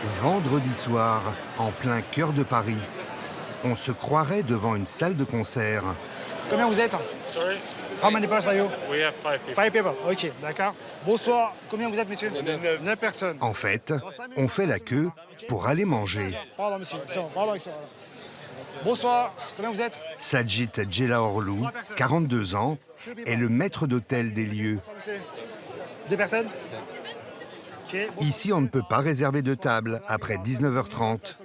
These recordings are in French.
Vendredi soir, en plein cœur de Paris, on se croirait devant une salle de concert. Combien vous êtes? Sorry? How many persons are you? We have 5 people. 5 people. Ok, d'accord. Bonsoir. Combien vous êtes, monsieur? 9 personnes. En fait, on fait la queue pour aller manger. Pardon, monsieur. Pardon, ici. Bonsoir. Combien vous êtes? Sajid Djelaorlou, 42 ans, est le maître d'hôtel des lieux. 2 personnes? Ok. Ici, on ne peut pas réserver de table après 19h30.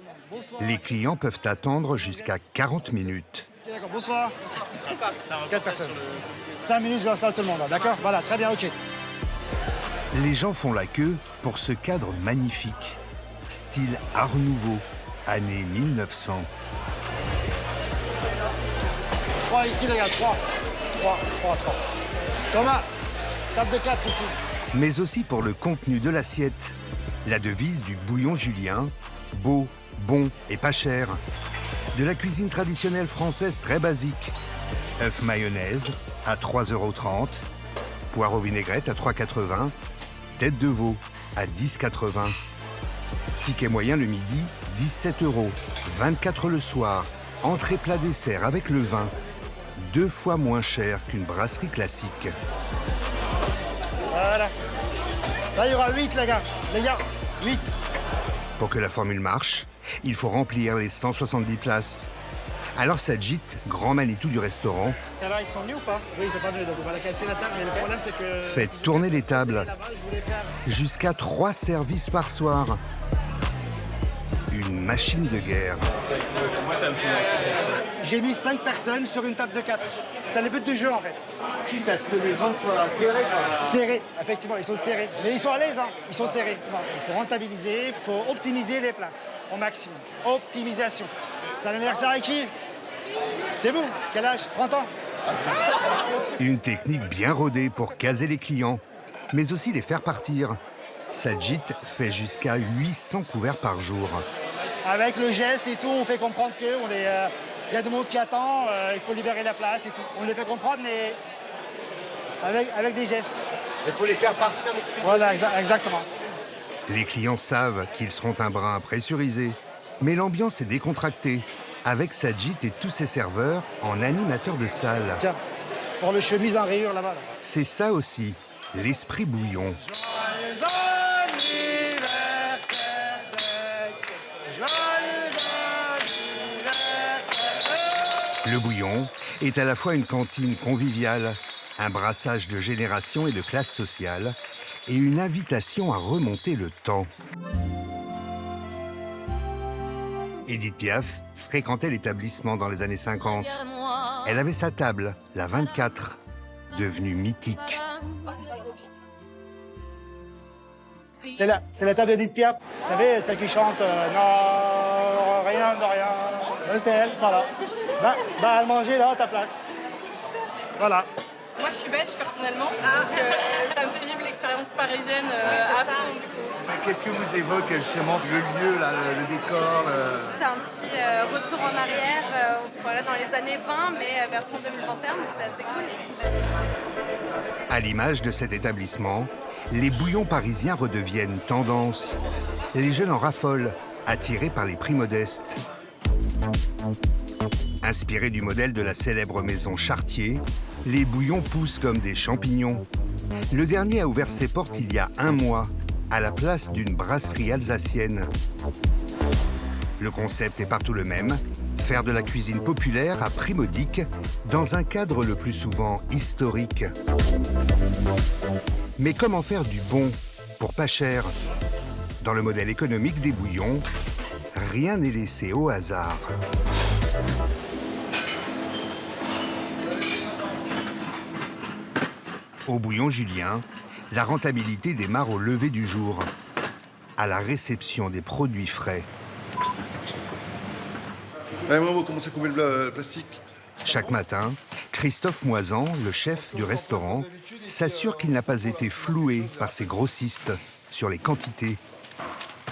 Les clients peuvent attendre jusqu'à 40 minutes. Ok, d'accord. Bonsoir. 4 personnes. 5 minutes, j'installe tout le monde. D'accord? Voilà, très bien, ok. Les gens font la queue pour ce cadre magnifique. Style Art Nouveau, année 1900. 3 ici, les gars. 3. Thomas, table de 4 ici. Mais aussi pour le contenu de l'assiette. La devise du bouillon julien, beau, bon et pas cher. De la cuisine traditionnelle française très basique. Œuf mayonnaise à 3,30 €, poireau vinaigrette à 3,80 €, tête de veau à 10,80 €. Ticket moyen le midi, 17 €, 24 € le soir, entrée plat dessert avec le vin. 2 fois moins cher qu'une brasserie classique. Voilà. Là, il y aura 8, les gars. 8. Pour que la formule marche, il faut remplir les 170 places. Alors Sajid, grand Manitou du restaurant, Celles-là, ils sont venus ou pas? Oui, ils sont pas venus, donc on va la casser la table. Mais le problème, c'est que... fait tourner les tables. Là-bas, je voulais faire... Jusqu'à 3 services par soir. Une machine de guerre. J'ai mis 5 personnes sur une table de 4. C'est le but du jeu, en fait. Quitte à ce que les gens soient serrés, quoi. Serrés, effectivement, ils sont serrés. Mais ils sont à l'aise, hein. Ils sont serrés. Non, il faut rentabiliser, il faut optimiser les places au maximum. Optimisation. C'est l'anniversaire à qui? C'est vous? Quel âge? 30 ans? Une technique bien rodée pour caser les clients, mais aussi les faire partir. Sajid fait jusqu'à 800 couverts par jour. Avec le geste et tout, on fait comprendre qu'il y a du monde qui attend, il faut libérer la place et tout. On les fait comprendre, mais avec des gestes. Il faut les faire partir. Voilà, exactement. Les clients savent qu'ils seront un brin pressurisés, mais l'ambiance est décontractée, avec Sajid et tous ses serveurs en animateurs de salle. Tiens, pour le chemise en rayure là-bas. Là. C'est ça aussi, l'esprit bouillon. Le bouillon est à la fois une cantine conviviale, un brassage de générations et de classes sociales, et une invitation à remonter le temps. Édith Piaf fréquentait l'établissement dans les années 50. Elle avait sa table, la 24, devenue mythique. C'est la table d'Edith Piaf. Vous savez, celle qui chante non, rien de rien. C'est elle, voilà. Va manger là à ta place. Voilà. Moi, je suis belge personnellement, donc ça me fait vivre l'expérience parisienne à fond. Du coup. Qu'est-ce que vous évoque justement le lieu, là, le décor C'est un petit retour en arrière. On se croirait dans les années 20, mais version 2021, donc c'est assez cool. À l'image de cet établissement, les bouillons parisiens redeviennent tendance. Les jeunes en raffolent, attirés par les prix modestes. Inspirés du modèle de la célèbre maison Chartier, les bouillons poussent comme des champignons. Le dernier a ouvert ses portes il y a 1 mois, à la place d'une brasserie alsacienne. Le concept est partout le même, faire de la cuisine populaire à prix modique, dans un cadre le plus souvent historique. Mais comment faire du bon pour pas cher? Dans le modèle économique des bouillons, rien n'est laissé au hasard. Au bouillon julien, la rentabilité démarre au lever du jour, à la réception des produits frais. Ouais, bravo, comment ça couper le plastique? Chaque matin, Christophe Moisan, le chef du restaurant, s'assure qu'il n'a pas été floué par ces grossistes sur les quantités.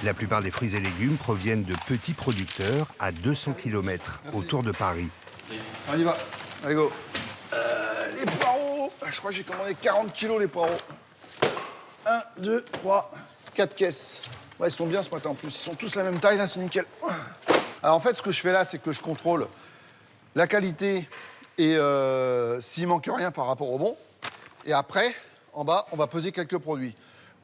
La plupart des fruits et légumes proviennent de petits producteurs à 200 km autour de Paris. On y va, allez go. Les poireaux, je crois que j'ai commandé 40 kilos les poireaux. 1, 2, 3, 4 caisses. Ouais, ils sont bien ce matin en plus. Ils sont tous la même taille, là, c'est nickel. Alors en fait, ce que je fais là, c'est que je contrôle la qualité et s'il manque rien par rapport au bon. Et après, en bas, on va peser quelques produits.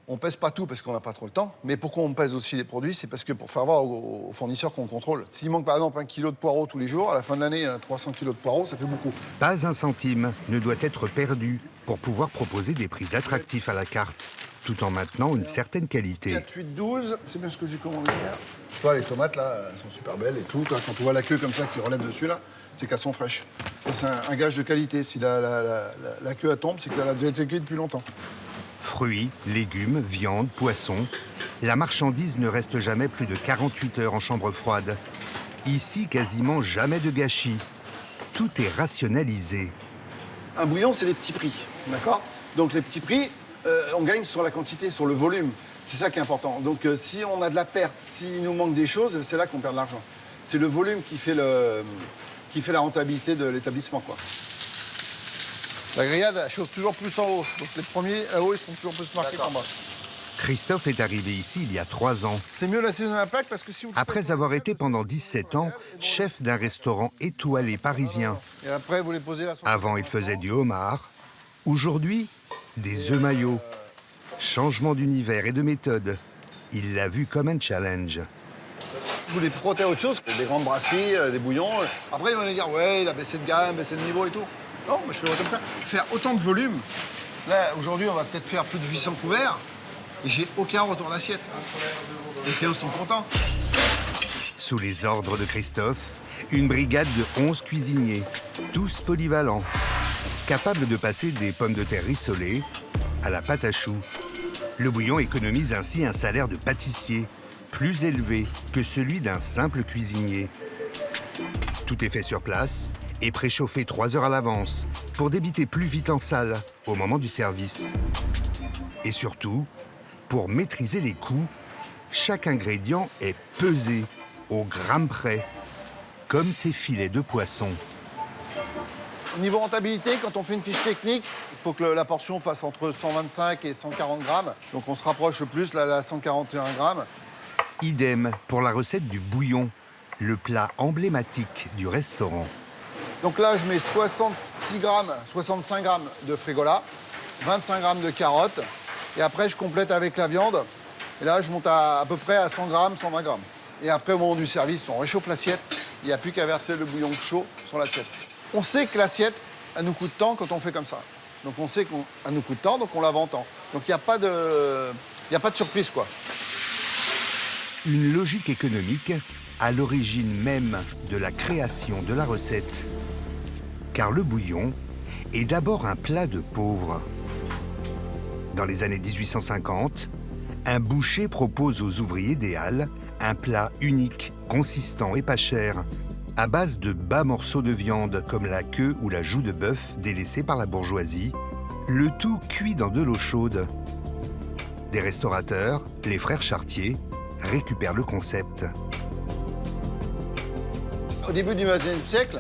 On pèse pas tout parce qu'on n'a pas trop le temps. Mais pourquoi on pèse aussi les produits? C'est parce que pour faire voir aux fournisseurs qu'on contrôle. S'il manque par exemple 1 kilo de poireaux tous les jours, à la fin de l'année, 300 kilos de poireaux, ça fait beaucoup. Pas un centime ne doit être perdu pour pouvoir proposer des prix attractifs à la carte, tout en maintenant une certaine qualité. 4, 8, 12, c'est bien ce que j'ai commandé hier. Tu vois, les tomates, là, elles sont super belles et tout. Quand tu vois la queue comme ça qui relève dessus, là, c'est qu'elles sont fraîches. C'est un gage de qualité. Si la queue elle tombe, c'est qu'elle a déjà été cuite depuis longtemps. Fruits, légumes, viande, poissons, la marchandise ne reste jamais plus de 48 heures en chambre froide. Ici, quasiment jamais de gâchis. Tout est rationalisé. Un bouillon, c'est des petits prix, d'accord? Donc les petits prix, on gagne sur la quantité, sur le volume. C'est ça qui est important. Donc si on a de la perte, s'il nous manque des choses, c'est là qu'on perd de l'argent. C'est le volume qui fait la rentabilité de l'établissement, quoi. La grillade, elle chauffe toujours plus en haut. Donc les premiers à haut, ils sont toujours plus marqués qu'en bas. Christophe est arrivé ici il y a 3 ans. C'est mieux l'assaisonner à la plaque parce que si vous... Après avoir été pendant 17 ans chef d'un restaurant étoilé parisien. Et après, vous les posez là. Avant, il faisait du homard. Aujourd'hui, des œufs maillots. Changement d'univers et de méthode. Il l'a vu comme un challenge. Je voulais frotter à autre chose, des grandes brasseries, des bouillons. Après, ils vont dire, ouais, il a baissé de gamme, baissé de niveau et tout. Non, moi, je fais comme ça. Faire autant de volume. Là, aujourd'hui, on va peut-être faire plus de 800 couverts. Et j'ai aucun retour d'assiette. Les clients sont contents. Sous les ordres de Christophe, une brigade de 11 cuisiniers, tous polyvalents, capables de passer des pommes de terre rissolées à la pâte à choux. Le bouillon économise ainsi un salaire de pâtissier, plus élevé que celui d'un simple cuisinier. Tout est fait sur place et préchauffé 3 heures à l'avance pour débiter plus vite en salle au moment du service. Et surtout, pour maîtriser les coûts, chaque ingrédient est pesé au gramme près, comme ces filets de poisson. Au niveau rentabilité, quand on fait une fiche technique, il faut que la portion fasse entre 125 et 140 grammes. Donc on se rapproche le plus, là, à 141 grammes. Idem pour la recette du bouillon, le plat emblématique du restaurant. Donc là, je mets 65 grammes de frigola, 25 grammes de carottes. Et après, je complète avec la viande. Et là, je monte à peu près à 100 grammes, 120 grammes. Et après, au moment du service, on réchauffe l'assiette. Il n'y a plus qu'à verser le bouillon chaud sur l'assiette. On sait que l'assiette, elle nous coûte tant quand on fait comme ça. Donc on sait qu'elle nous coûte tant, donc on la vend tant. Donc il n'y a pas de surprise, quoi. Une logique économique à l'origine même de la création de la recette. Car le bouillon est d'abord un plat de pauvres. Dans les années 1850, un boucher propose aux ouvriers des halles un plat unique, consistant et pas cher, à base de bas morceaux de viande comme la queue ou la joue de bœuf délaissée par la bourgeoisie, le tout cuit dans de l'eau chaude. Des restaurateurs, les frères Chartier, récupèrent le concept. Au début du XXe siècle,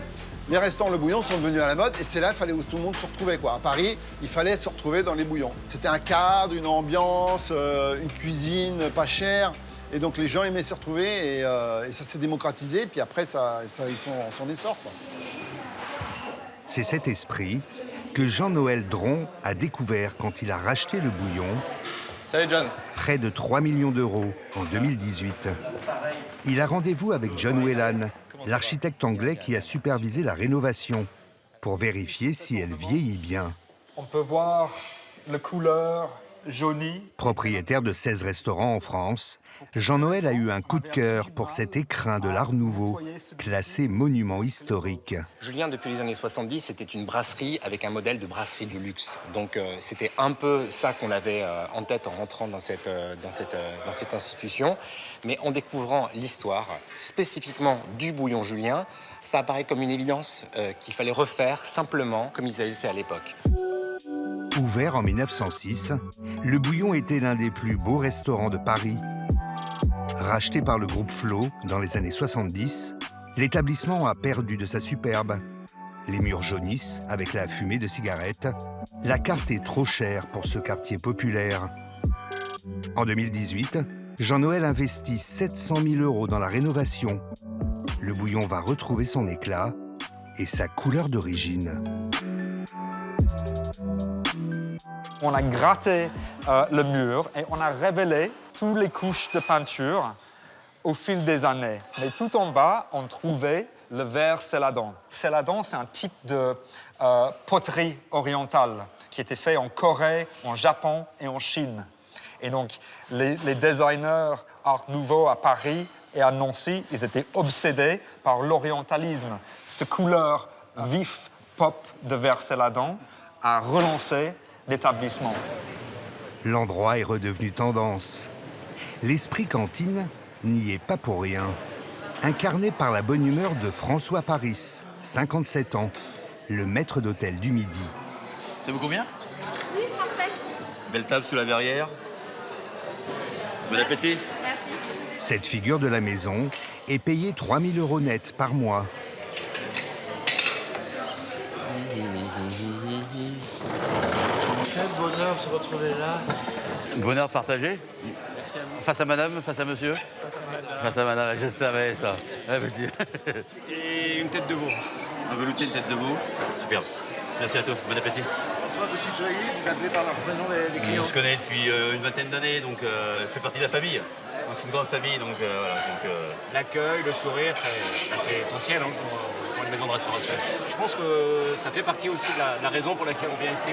les restaurants le bouillon sont devenus à la mode et c'est là qu'il fallait où tout le monde se retrouvait, quoi. À Paris, il fallait se retrouver dans les bouillons. C'était un cadre, une ambiance, une cuisine pas chère. Et donc les gens aimaient s'y retrouver et ça s'est démocratisé. Puis après, ils sont en essor, quoi. C'est cet esprit que Jean-Noël Dron a découvert quand il a racheté le bouillon. Salut John. Près de 3 millions d'euros en 2018. Il a rendez-vous avec John Whelan, l'architecte anglais qui a supervisé la rénovation, pour vérifier si elle vieillit bien. On peut voir la couleur jaunie. Propriétaire de 16 restaurants en France, Jean-Noël a eu un coup de cœur pour cet écrin de l'Art Nouveau, classé monument historique. Julien, depuis les années 70, c'était une brasserie avec un modèle de brasserie du luxe. Donc c'était un peu ça qu'on avait en tête en rentrant dans cette institution. Mais en découvrant l'histoire, spécifiquement du bouillon Julien, ça apparaît comme une évidence qu'il fallait refaire simplement comme ils avaient fait à l'époque. Ouvert en 1906, le bouillon était l'un des plus beaux restaurants de Paris. Racheté par le groupe Flo dans les années 70, l'établissement a perdu de sa superbe. Les murs jaunissent avec la fumée de cigarettes. La carte est trop chère pour ce quartier populaire. En 2018, Jean-Noël investit 700 000 € dans la rénovation. Le bouillon va retrouver son éclat et sa couleur d'origine. On a gratté le mur et on a révélé toutes les couches de peinture au fil des années. Mais tout en bas, on trouvait le verre céladon. Céladon, c'est un type de poterie orientale qui était fait en Corée, en Japon et en Chine. Et donc, les designers Art Nouveau à Paris et à Nancy, ils étaient obsédés par l'orientalisme. Cette couleur vif, pop de verre céladon a relancé l'établissement. L'endroit est redevenu tendance. L'esprit cantine n'y est pas pour rien. Incarné par la bonne humeur de François Paris, 57 ans, le maître d'hôtel du Midi. Ça vous convient? Oui, parfait. Belle table sous la verrière. Bon appétit. Merci. Cette figure de la maison est payée 3 000 € net par mois. Quel bonheur se retrouver là. Bonheur partagé. Face à madame, face à monsieur. Face à madame, je savais ça. Et une tête de veau. Un velouté, une tête de veau. Superbe. Merci à toi, bon appétit. François, vous tutoyez, vous appelez par leur prénom les clients. On se connaît depuis une vingtaine d'années, donc fait partie de la famille. Donc c'est une grande famille, donc voilà. L'accueil, le sourire, c'est essentiel pour une maison de restauration. Je pense que ça fait partie aussi de la raison pour laquelle on vient ici,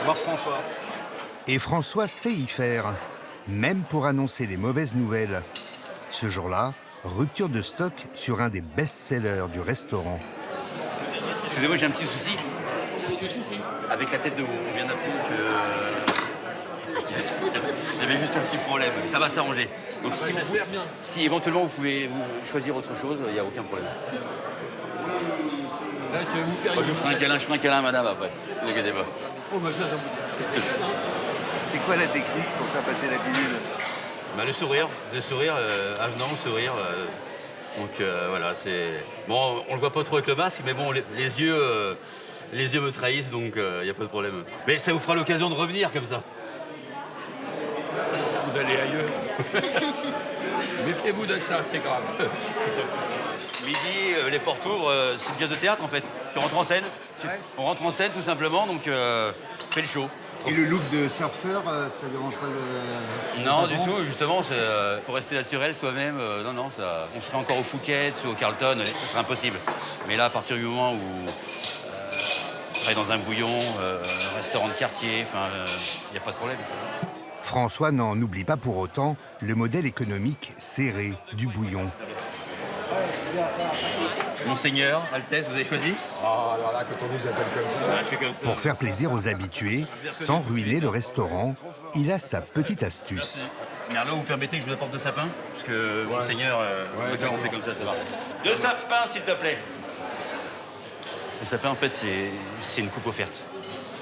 voir François. Et François sait y faire, même pour annoncer les mauvaises nouvelles. Ce jour-là, rupture de stock sur un des best-sellers du restaurant. Excusez-moi, j'ai un petit souci. Avec la tête de veau, on vient d'apprendre que... Il y avait juste un petit problème, ça va s'arranger. Donc si éventuellement vous pouvez choisir autre chose, il n'y a aucun problème. Là, je vous ferai un câlin, madame, après. Ne vous inquiétez pas. C'est quoi la technique pour faire passer la pilule? Le sourire, avenant, le sourire. Donc voilà, c'est... Bon, on le voit pas trop avec le masque, mais bon, les yeux me trahissent, donc il n'y a pas de problème. Mais ça vous fera l'occasion de revenir comme ça. Vous allez ailleurs. Méfiez-vous de ça, c'est grave. Midi, les portes ouvrent, c'est une pièce de théâtre en fait. Tu rentres en scène. On rentre en scène tout simplement, donc fais le show. Et le look de surfeur, ça dérange pas le... Non, du tout, justement, faut rester naturel soi-même. Non, on serait encore au Phuket ou au Carlton, ce serait impossible. Mais là, à partir du moment où on travaille dans un bouillon, un restaurant de quartier, il n'y a pas de problème. François n'en oublie pas pour autant le modèle économique serré du bouillon. Monseigneur, Altesse, vous avez choisi? Oh, alors là, quand on nous appelle comme ça... Je fais comme ça. Pour faire plaisir aux habitués, sans ruiner le restaurant, il a sa petite astuce. Merlot, vous permettez que je vous apporte 2 sapins? Parce que Monseigneur, on fait comme ça va. 2 sapins, s'il te plaît. Le sapin, en fait, c'est une coupe offerte.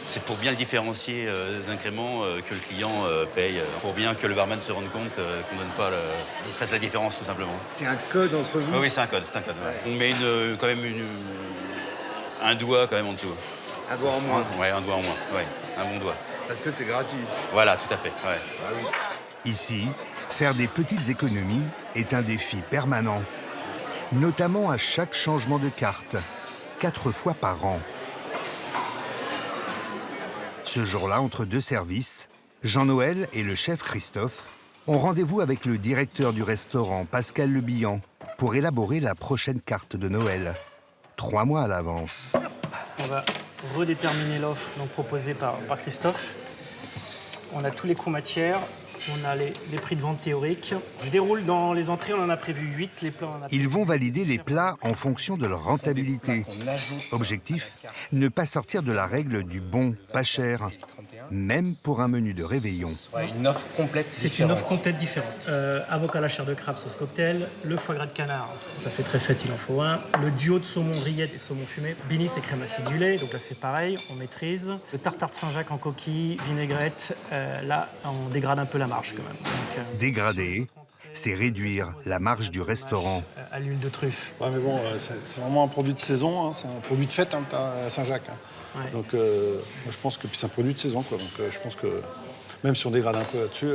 C'est pour bien le différencier d'un crément que le client paye, pour bien que le barman se rende compte qu'on ne donne pas il fasse la différence, tout simplement. C'est un code entre vous? Oui, c'est un code. Ouais. On met quand même un doigt quand même en dessous. Un doigt en moins? Ouais, un doigt en moins, ouais, un bon doigt. Parce que c'est gratuit? Voilà, tout à fait, ouais. Ah oui. Ici, faire des petites économies est un défi permanent, notamment à chaque changement de carte, 4 fois par an. Ce jour-là, entre 2 services, Jean-Noël et le chef Christophe ont rendez-vous avec le directeur du restaurant, Pascal Le Bihan, pour élaborer la prochaine carte de Noël, 3 mois à l'avance. On va redéterminer l'offre proposée par Christophe. On a tous les coûts matières, on a les prix de vente théoriques. Je déroule dans les entrées, on en a prévu 8. Les plats, Ils vont valider les plats en fonction de leur rentabilité. Objectif, ne pas sortir de la règle du bon, pas cher, même pour un menu de réveillon. Une offre complète C'est différente. une offre complète différente. Avocat à la chair de crabe sauce cocktail, le foie gras de canard, ça fait très fête, il en faut un. Le duo de saumon rillette et saumon fumé, Binis et crème acidulée, donc là c'est pareil, on maîtrise. Le tartare de Saint-Jacques en coquille, vinaigrette, là on dégrade un peu la marge quand même. Donc, Dégrader, c'est réduire la marge du restaurant. À l'huile de truffe. Ouais, mais bon, c'est vraiment un produit de saison, hein, c'est un produit de fête à Saint-Jacques. Hein. Ouais. Donc, moi, je pense que c'est un produit de saison, quoi. Donc, je pense que même si on dégrade un peu là-dessus,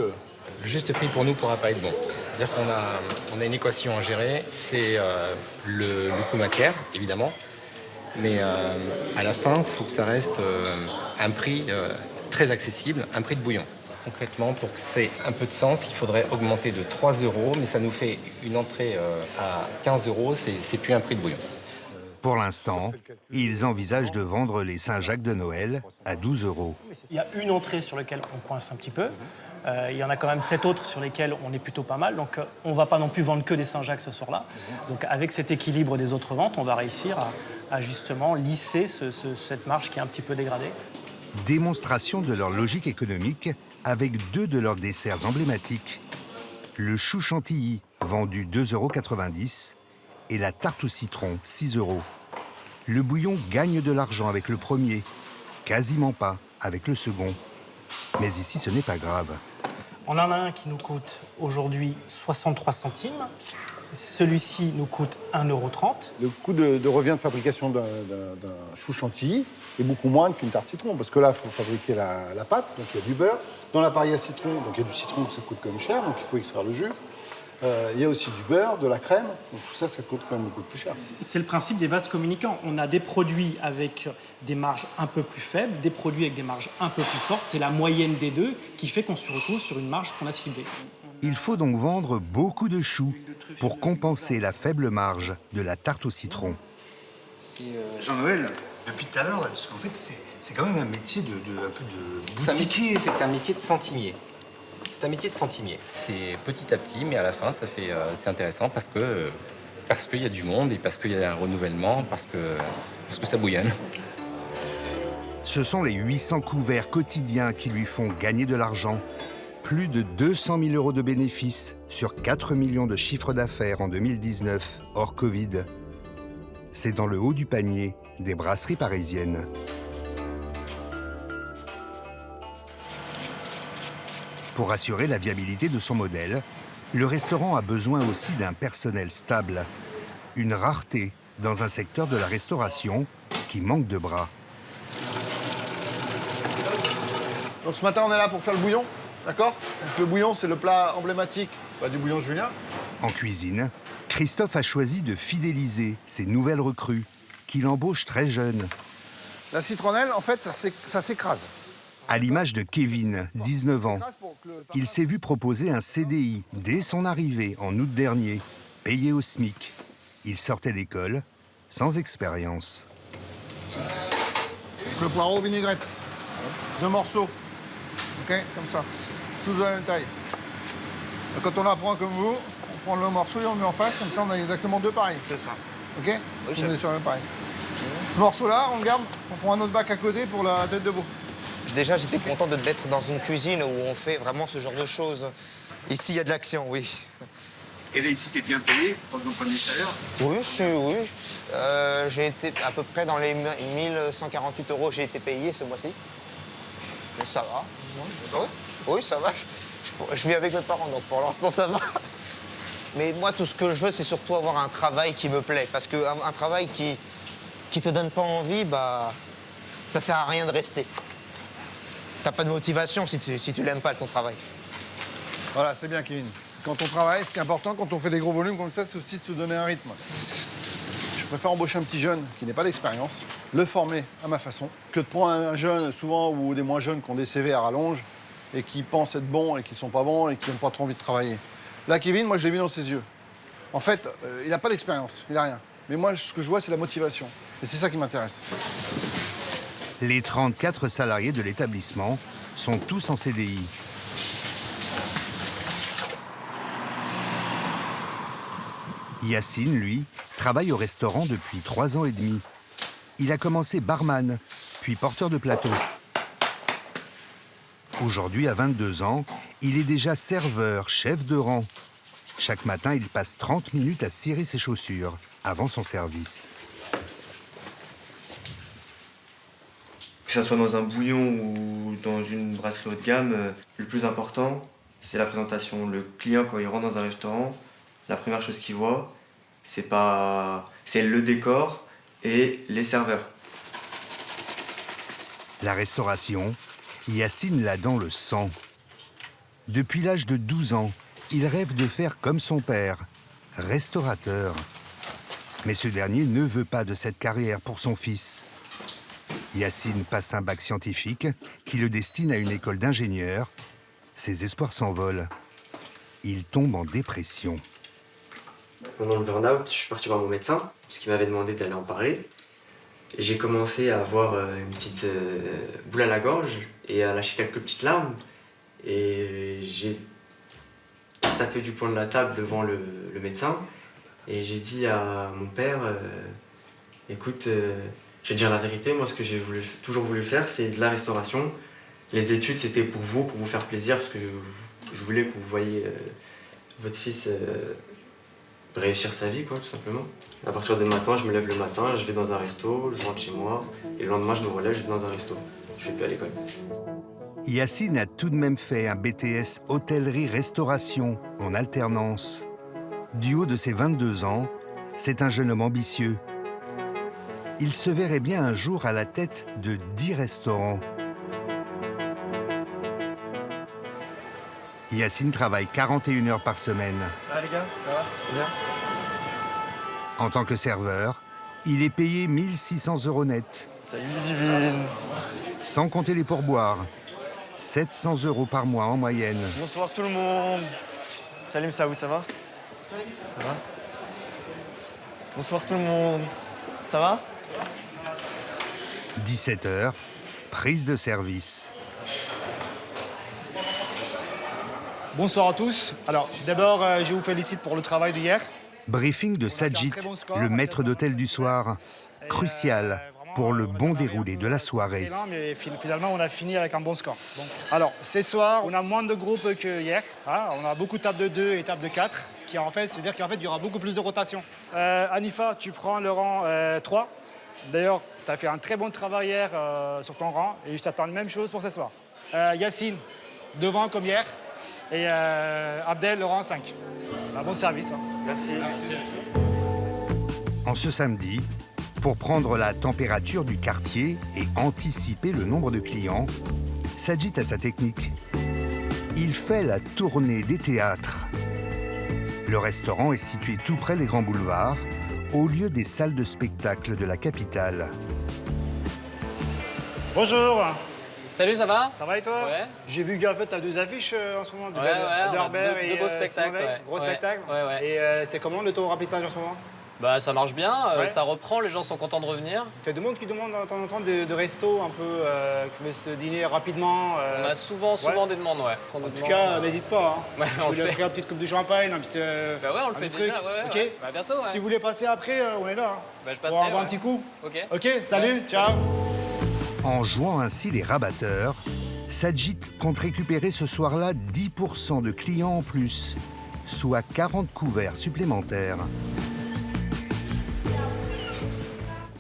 Le juste prix pour nous ne pourra pas être bon. C'est-à-dire qu'on a une équation à gérer, c'est le coût matière, évidemment, mais à la fin, il faut que ça reste un prix très accessible, un prix de bouillon. Concrètement, pour que ça ait un peu de sens, il faudrait augmenter de 3 €, mais ça nous fait une entrée à 15 €, c'est plus un prix de bouillon. Pour l'instant, ils envisagent de vendre les Saint-Jacques de Noël à 12 €. Il y a une entrée sur laquelle on coince un petit peu. Il y en a quand même 7 autres sur lesquelles on est plutôt pas mal. Donc on ne va pas non plus vendre que des Saint-Jacques ce soir-là. Donc avec cet équilibre des autres ventes, on va réussir à justement lisser cette marge qui est un petit peu dégradée. Démonstration de leur logique économique avec 2 de leurs desserts emblématiques. Le chou chantilly, vendu 2,90 € et la tarte au citron, 6 €. Le bouillon gagne de l'argent avec le premier, quasiment pas avec le second. Mais ici, ce n'est pas grave. On en a un qui nous coûte aujourd'hui 63 centimes. Celui-ci nous coûte 1,30 €. Le coût de revient de fabrication d'un chou chantilly est beaucoup moins qu'une tarte citron. Parce que là, il faut fabriquer la pâte, donc il y a du beurre. Dans l'appareil à citron, donc il y a du citron, ça coûte quand même cher, donc il faut extraire le jus. Il y a aussi du beurre, de la crème, donc tout ça, ça coûte quand même beaucoup plus cher. C'est le principe des vases communicants. On a des produits avec des marges un peu plus faibles, des produits avec des marges un peu plus fortes. C'est la moyenne des deux qui fait qu'on se retrouve sur une marge qu'on a ciblée. Il faut donc vendre beaucoup de choux pour compenser la faible marge de la tarte au citron. Jean-Noël, depuis tout à l'heure, parce qu'en fait, c'est quand même un métier un peu de boutiquier. C'est un métier de centimier. C'est un métier de centimier. C'est petit à petit, mais à la fin, c'est intéressant parce qu'il y a du monde et parce qu'il y a un renouvellement, parce que ça bouillonne. Ce sont les 800 couverts quotidiens qui lui font gagner de l'argent. Plus de 200 000 € de bénéfices sur 4 millions de chiffre d'affaires en 2019, hors Covid. C'est dans le haut du panier des brasseries parisiennes. Pour assurer la viabilité de son modèle, le restaurant a besoin aussi d'un personnel stable. Une rareté dans un secteur de la restauration qui manque de bras. Donc ce matin, on est là pour faire le bouillon, d'accord? Donc le bouillon, c'est le plat emblématique du bouillon julien. En cuisine, Christophe a choisi de fidéliser ses nouvelles recrues, qu'il embauche très jeunes. La citronnelle, en fait, ça s'écrase. À l'image de Kevin, 19 ans, il s'est vu proposer un CDI dès son arrivée en août dernier, payé au SMIC. Il sortait d'école sans expérience. Le poireau vinaigrette, 2 morceaux, ok, comme ça, tous de la même taille. Et quand on apprend comme vous, on prend le morceau et on le met en face, comme ça on a exactement 2 pareils. C'est ça. Ok? Oui, on chef. est sur le même pareil. Ce morceau-là, on le garde, on prend un autre bac à côté pour la tête de veau. Déjà, j'étais content d'être dans une cuisine où on fait vraiment ce genre de choses. Ici, il y a de l'action, oui. Et là, ici, t'es bien payé pour ton premier salaire? Oui, j'ai été à peu près dans les 1148 € j'ai été payé ce mois-ci. Mais ça va. Oui, ça va. Je vis avec mes parents, donc pour l'instant, ça va. Mais moi, tout ce que je veux, c'est surtout avoir un travail qui me plaît. Parce qu'un travail qui te donne pas envie, ça sert à rien de rester. T'as pas de motivation si tu l'aimes pas, ton travail. Voilà, c'est bien, Kevin. Quand on travaille, ce qui est important, quand on fait des gros volumes comme ça, c'est aussi de se donner un rythme. Je préfère embaucher un petit jeune qui n'a pas d'expérience, le former à ma façon, que de prendre un jeune, souvent, ou des moins jeunes qui ont des CV à rallonge, et qui pensent être bons et qui sont pas bons et qui n'ont pas trop envie de travailler. Là, Kevin, moi, je l'ai vu dans ses yeux. En fait, il n'a pas d'expérience, il n'a rien. Mais moi, ce que je vois, c'est la motivation. Et c'est ça qui m'intéresse. Les 34 salariés de l'établissement sont tous en CDI. Yacine, lui, travaille au restaurant depuis 3 ans et demi. Il a commencé barman, puis porteur de plateau. Aujourd'hui, à 22 ans, il est déjà serveur, chef de rang. Chaque matin, il passe 30 minutes à cirer ses chaussures avant son service. Que ce soit dans un bouillon ou dans une brasserie haut de gamme, le plus important, c'est la présentation. Le client, quand il rentre dans un restaurant, la première chose qu'il voit, c'est le décor et les serveurs. La restauration, Yacine l'a dans le sang. Depuis l'âge de 12 ans, il rêve de faire comme son père, restaurateur. Mais ce dernier ne veut pas de cette carrière pour son fils. Yacine passe un bac scientifique qui le destine à une école d'ingénieur. Ses espoirs s'envolent. Il tombe en dépression. Pendant le burn-out, je suis parti voir mon médecin, parce qu'il m'avait demandé d'aller en parler. J'ai commencé à avoir une petite boule à la gorge et à lâcher quelques petites larmes. Et j'ai tapé du poing de la table devant le médecin. Et j'ai dit à mon père, écoute, je vais te dire la vérité, moi ce que j'ai toujours voulu faire, c'est de la restauration. Les études, c'était pour vous faire plaisir, parce que je voulais que vous voyiez votre fils réussir sa vie, quoi, tout simplement. À partir de maintenant, je me lève le matin, je vais dans un resto, je rentre chez moi, et le lendemain, je me relève, je vais dans un resto. Je vais plus à l'école. Yacine a tout de même fait un BTS hôtellerie-restauration en alternance. Du haut de ses 22 ans, c'est un jeune homme ambitieux. Il se verrait bien un jour à la tête de 10 restaurants. Yacine travaille 41 heures par semaine. Ça va les gars? Ça va? Bien? En tant que serveur, il est payé 1 600 € net. Salut Divine! Sans compter les pourboires. 700 € par mois en moyenne. Bonsoir tout le monde! Salut Saoud, ça va? Ça va? Bonsoir tout le monde! Ça va? 17 heures, prise de service. Bonsoir à tous. Alors, d'abord, je vous félicite pour le travail d'hier. Briefing de Sajid, le maître d'hôtel du soir. Crucial pour le bon déroulé de la soirée. Mais finalement, on a fini avec un bon score. Bon. Alors, ce soir, on a moins de groupes que hier. Hein, on a beaucoup de tables de 2 et tables de 4. Ce qui en fait, c'est-à-dire qu'en fait, il y aura beaucoup plus de rotation. Anifa, tu prends le rang 3. D'ailleurs, tu as fait un très bon travail hier sur ton rang. Et je t'attends la même chose pour ce soir. Yacine, devant comme hier. Et Abdel, le rang 5. Un bon service. Hein. Merci. Merci. En ce samedi, pour prendre la température du quartier et anticiper le nombre de clients, Sajid a sa technique. Il fait la tournée des théâtres. Le restaurant est situé tout près des grands boulevards, au lieu des salles de spectacle de la capitale. Bonjour. Salut, ça va? Ça va et toi? Ouais. J'ai vu qu'en fait, tu as 2 affiches en ce moment. Deux beaux spectacles. Gros spectacle. Ouais. Et c'est comment le taux de remplissage en ce moment? Bah, ça marche bien, ça reprend, les gens sont contents de revenir. Tu as des monde qui demandent de temps en temps de resto un peu, qui veulent se dîner rapidement. On a souvent des demandes, ouais. En tout cas, n'hésite pas. Hein. Ouais, je vais offrir une petite coupe de champagne, un petit. Bah ouais, on le fait truc. déjà, ouais. Ok. Ouais. Bah, bientôt, ouais. Si vous voulez passer après, on est là. Hein. Bah, je passerai, pour avoir un petit coup. Ok, salut, ciao. En jouant ainsi les rabatteurs, Sajid compte récupérer ce soir-là 10% de clients en plus, soit 40 couverts supplémentaires.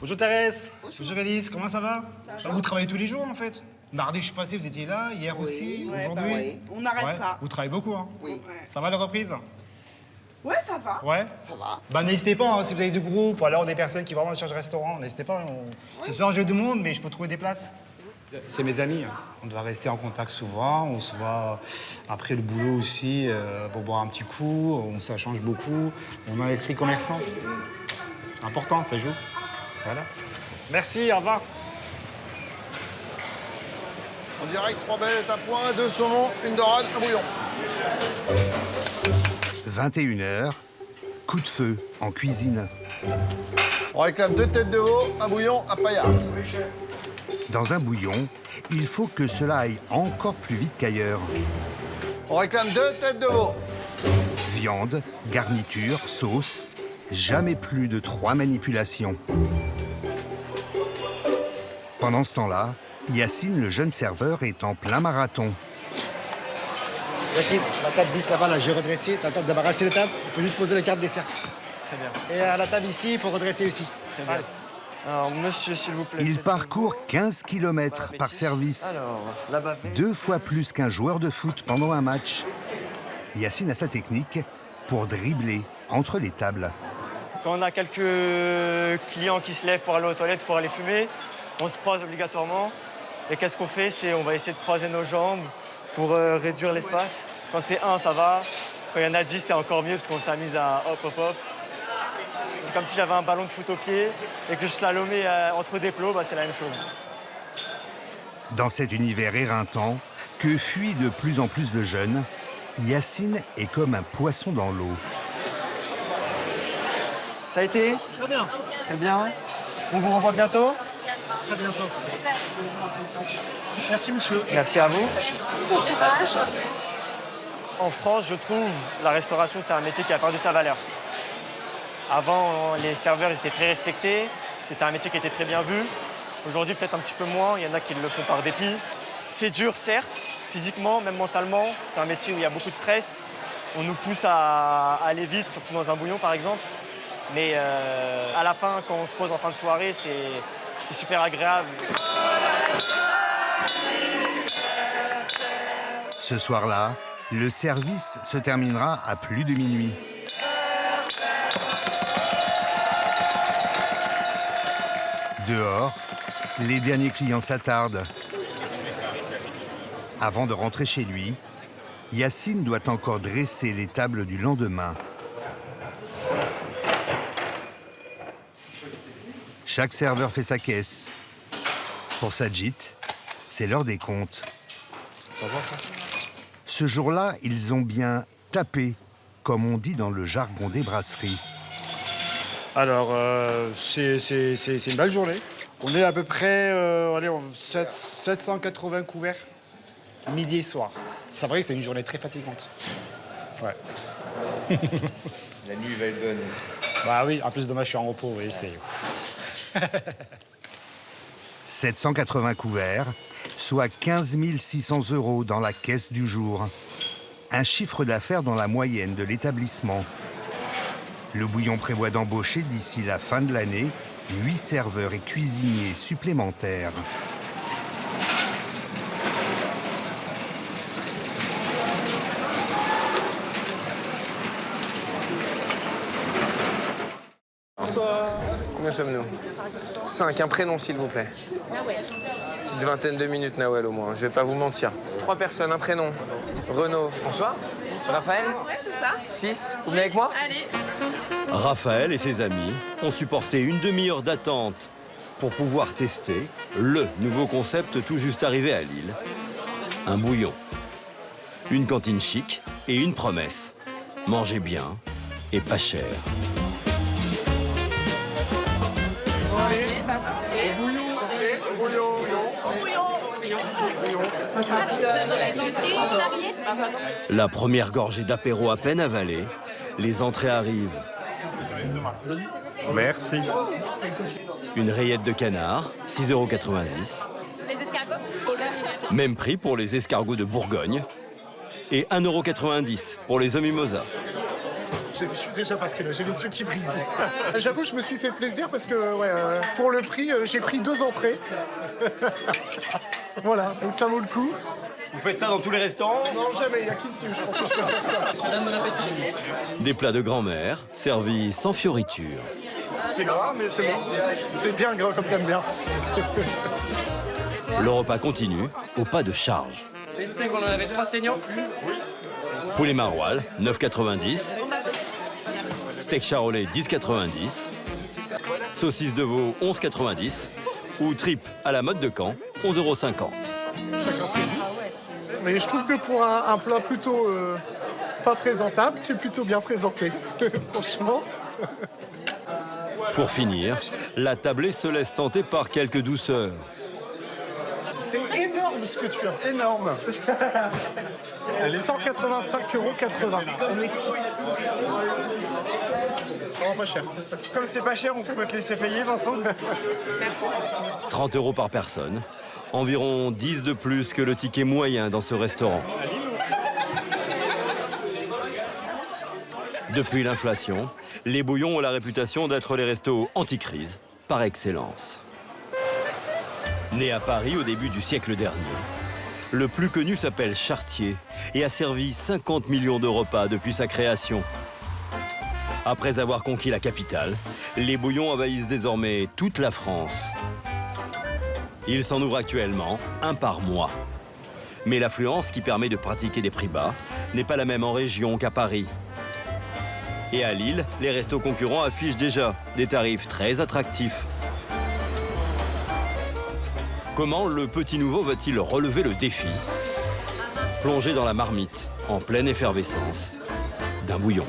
Bonjour Thérèse. Bonjour Elise, comment ça va? Vous travaillez tous les jours en fait? Mardi je suis passé, vous étiez là, hier aussi, aujourd'hui? Oui. On n'arrête pas. Vous travaillez beaucoup, hein? Oui. Ça va la reprise? Ouais, ça va. Ouais? Ça va. Bah n'hésitez pas, hein, si vous avez des groupes ou alors des personnes qui vraiment cherchent restaurant, n'hésitez pas. Ce soir j'ai du monde, mais je peux trouver des places. C'est mes amis, hein. On doit rester en contact souvent, on se voit après le boulot aussi pour boire un petit coup, ça change beaucoup. On a l'esprit commerçant. Important, ça joue. Voilà. Merci, au revoir. En direct, 3 belles à point, 2 saumons, 1 dorade, un bouillon. 21h, coup de feu en cuisine. On réclame 2 têtes de veau, un bouillon, un paillard. Dans un bouillon, il faut que cela aille encore plus vite qu'ailleurs. On réclame 2 têtes de veau. Viande, garniture, sauce, jamais plus de 3 manipulations. Pendant ce temps-là, Yacine, le jeune serveur, est en plein marathon. Yacine, la table 10 là-bas, là, j'ai redressé. T'as le temps de débarrasser les tables. Il faut juste poser la carte dessert. Très bien. Et à la table ici, il faut redresser aussi. Très bien. Alors, monsieur, s'il vous plaît. Il parcourt 15 km par service. Alors, là-bas. 2 fois plus qu'un joueur de foot pendant un match. Yacine a sa technique pour dribbler entre les tables. Quand on a quelques clients qui se lèvent pour aller aux toilettes, pour aller fumer, on se croise obligatoirement. Et qu'est-ce qu'on fait? On va essayer de croiser nos jambes pour réduire l'espace. Quand c'est 1, ça va. Quand il y en a 10, c'est encore mieux parce qu'on s'amuse à hop, hop, hop. C'est comme si j'avais un ballon de foot au pied et que je slalomais entre des plots, c'est la même chose. Dans cet univers éreintant, que fuient de plus en plus de jeunes, Yacine est comme un poisson dans l'eau. Ça a été? Très bien. Très bien. On vous revoit bientôt? Très bientôt. Merci, monsieur. Merci à vous. Courage. En France, je trouve, la restauration, c'est un métier qui a perdu sa valeur. Avant, les serveurs ils étaient très respectés, c'était un métier qui était très bien vu. Aujourd'hui, peut-être un petit peu moins, il y en a qui le font par dépit. C'est dur, certes, physiquement, même mentalement. C'est un métier où il y a beaucoup de stress. On nous pousse à aller vite, surtout dans un bouillon, par exemple. Mais à la fin, quand on se pose en fin de soirée, c'est super agréable. Ce soir-là, le service se terminera à plus de minuit. Dehors, les derniers clients s'attardent. Avant de rentrer chez lui, Yacine doit encore dresser les tables du lendemain. Chaque serveur fait sa caisse. Pour Sajid, c'est l'heure des comptes. Ce jour-là, ils ont bien tapé, comme on dit dans le jargon des brasseries. Alors, c'est une belle journée. On est à peu près 780 couverts, midi et soir. C'est vrai que c'était une journée très fatigante. Ouais. La nuit va être bonne. Bah oui, en plus dommage, je suis en repos, oui, c'est... 780 couverts, soit 15 600 € dans la caisse du jour. Un chiffre d'affaires dans la moyenne de l'établissement. Le bouillon prévoit d'embaucher d'ici la fin de l'année 8 serveurs et cuisiniers supplémentaires. Bonsoir. Combien sommes-nous 5. Un prénom, s'il vous plaît. Nawel. Petite vingtaine de minutes, Nawel, au moins. Je vais pas vous mentir. 3 personnes, un prénom. Renaud. Bonsoir. Raphaël. Ouais, c'est ça. 6. Vous venez avec moi? Allez. Raphaël et ses amis ont supporté une demi-heure d'attente pour pouvoir tester le nouveau concept tout juste arrivé à Lille. Un bouillon, une cantine chic et une promesse. Manger bien et pas cher. La première gorgée d'apéro à peine avalée, les entrées arrivent. Merci. Une rayette de canard, 6,90 €. Les escargots? Même prix pour les escargots de Bourgogne. Et 1,90 € pour les mimosas. Je suis déjà parti là, j'ai les yeux qui brillent. J'avoue, je me suis fait plaisir parce que pour le prix, j'ai pris 2 entrées. Voilà, donc ça vaut le coup. Vous faites ça dans tous les restaurants? Non, jamais, il n'y a qu'ici où je pense que je peux faire ça. Bon appétit. Des plats de grand-mère, servis sans fioriture. C'est gras, mais c'est bon. C'est bien gras comme t'aimes bien. Le repas continue, au pas de charge. Les steaks, on en avait 3 saignants. Poulet maroilles, 9,90 €. Steak charolais, 10,90 €. Saucisse de veau, 11,90 €. Ou tripe à la mode de Caen, 11,50 €. Chacun ses goûts. Mais je trouve que pour un plat plutôt pas présentable, c'est plutôt bien présenté. Franchement. Pour finir, la tablée se laisse tenter par quelques douceurs. C'est énorme ce que tu as, énorme. 185,80 €. On est 6. Vraiment pas cher. Comme c'est pas cher, on peut te laisser payer, Vincent. 30 € par personne, environ 10 de plus que le ticket moyen dans ce restaurant. Depuis l'inflation, les bouillons ont la réputation d'être les restos anti-crise par excellence. Né à Paris au début du siècle dernier, le plus connu s'appelle Chartier et a servi 50 millions de repas depuis sa création. Après avoir conquis la capitale, les bouillons envahissent désormais toute la France. Il s'en ouvre actuellement un par mois. Mais l'affluence qui permet de pratiquer des prix bas n'est pas la même en région qu'à Paris. Et à Lille, les restos concurrents affichent déjà des tarifs très attractifs. Comment le petit nouveau va-t-il relever le défi? Plongé dans la marmite, en pleine effervescence, d'un bouillon.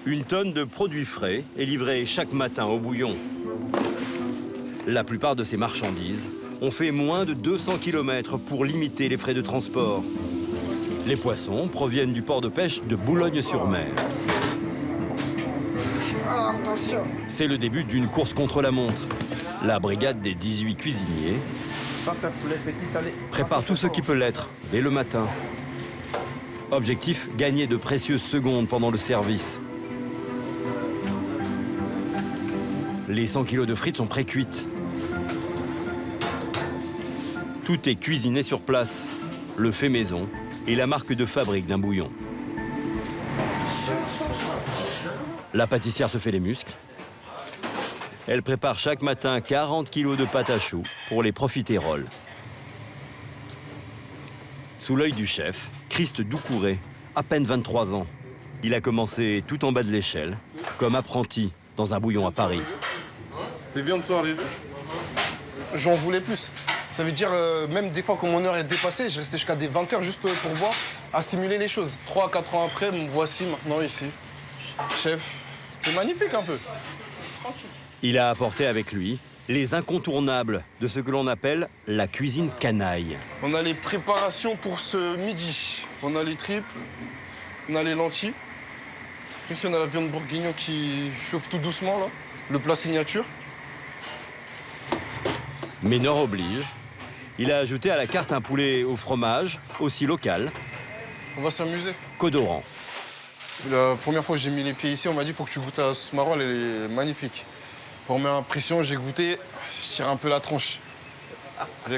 Une tonne de produits frais est livrée chaque matin au bouillon. La plupart de ces marchandises ont fait moins de 200 km pour limiter les frais de transport. Les poissons proviennent du port de pêche de Boulogne-sur-Mer. C'est le début d'une course contre la montre. La brigade des 18 cuisiniers prépare tout ce qui peut l'être dès le matin. Objectif, gagner de précieuses secondes pendant le service. Les 100 kilos de frites sont pré-cuites. Tout est cuisiné sur place. Le fait maison est la marque de fabrique d'un bouillon. La pâtissière se fait les muscles. Elle prépare chaque matin 40 kilos de pâte à choux pour les profiteroles. Sous l'œil du chef, Christ Doucouré, à peine 23 ans. Il a commencé tout en bas de l'échelle, comme apprenti dans un bouillon à Paris. Les viandes sont arrivées. J'en voulais plus. Ça veut dire, même des fois, quand mon heure est dépassée, je restais jusqu'à des 20 heures juste pour voir, assimiler les choses. 3 à 4 ans après, me voici maintenant ici. Chef, c'est magnifique un peu. Il a apporté avec lui les incontournables de ce que l'on appelle la cuisine canaille. On a les préparations pour ce midi. On a les tripes, on a les lentilles. Ici, on a la viande bourguignon qui chauffe tout doucement, là. Le plat signature. Mais Nord oblige, il a ajouté à la carte un poulet au fromage, aussi local. On va s'amuser. Qu'odorant. La première fois que j'ai mis les pieds ici, on m'a dit il faut que tu goûtes la sauce maroilles, elle est magnifique. Pour mes impressions, j'ai goûté, je tire un peu la tronche.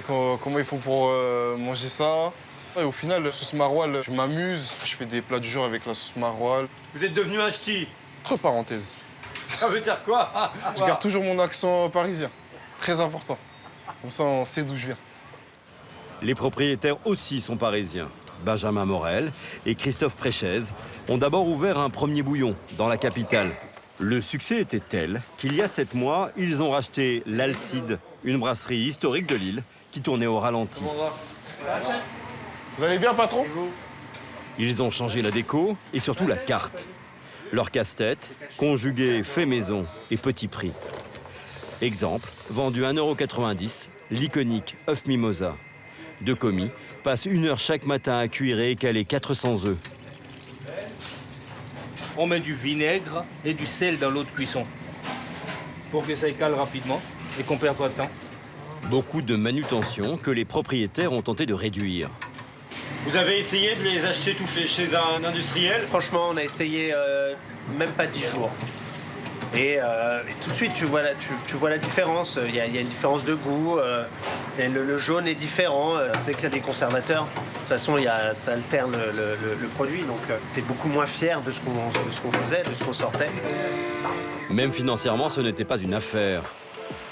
Comment il faut pour manger ça. Et au final, la sauce maroilles, je m'amuse. Je fais des plats du jour avec la sauce maroilles. Vous êtes devenu un ch'ti? Entre parenthèses. Ça veut dire quoi? Je garde toujours mon accent parisien. Très important. Comme ça, on sait d'où je viens. Les propriétaires aussi sont parisiens. Benjamin Morel et Christophe Préchez ont d'abord ouvert un premier bouillon dans la capitale. Le succès était tel qu'il y a 7 mois, ils ont racheté l'Alcide, une brasserie historique de Lille qui tournait au ralenti. Vous allez bien, patron? Ils ont changé la déco et surtout la carte. Leur casse-tête, conjugué fait maison et petit prix. Exemple, vendu 1,90 €, l'iconique œuf mimosa. De commis passe 1 heure chaque matin à cuire et écaler 400 œufs. On met du vinaigre et du sel dans l'eau de cuisson pour que ça écale rapidement et qu'on perde pas de temps. Beaucoup de manutention que les propriétaires ont tenté de réduire. Vous avez essayé de les acheter tout fait chez un industriel? Franchement, on a essayé même pas 10 jours. Et tout de suite, tu vois la différence. Il y a une différence de goût. Et le jaune est différent. Dès qu'il y a des conservateurs, de toute façon, ça alterne le produit. Donc, tu es beaucoup moins fier de ce qu'on faisait, de ce qu'on sortait. Même financièrement, ce n'était pas une affaire.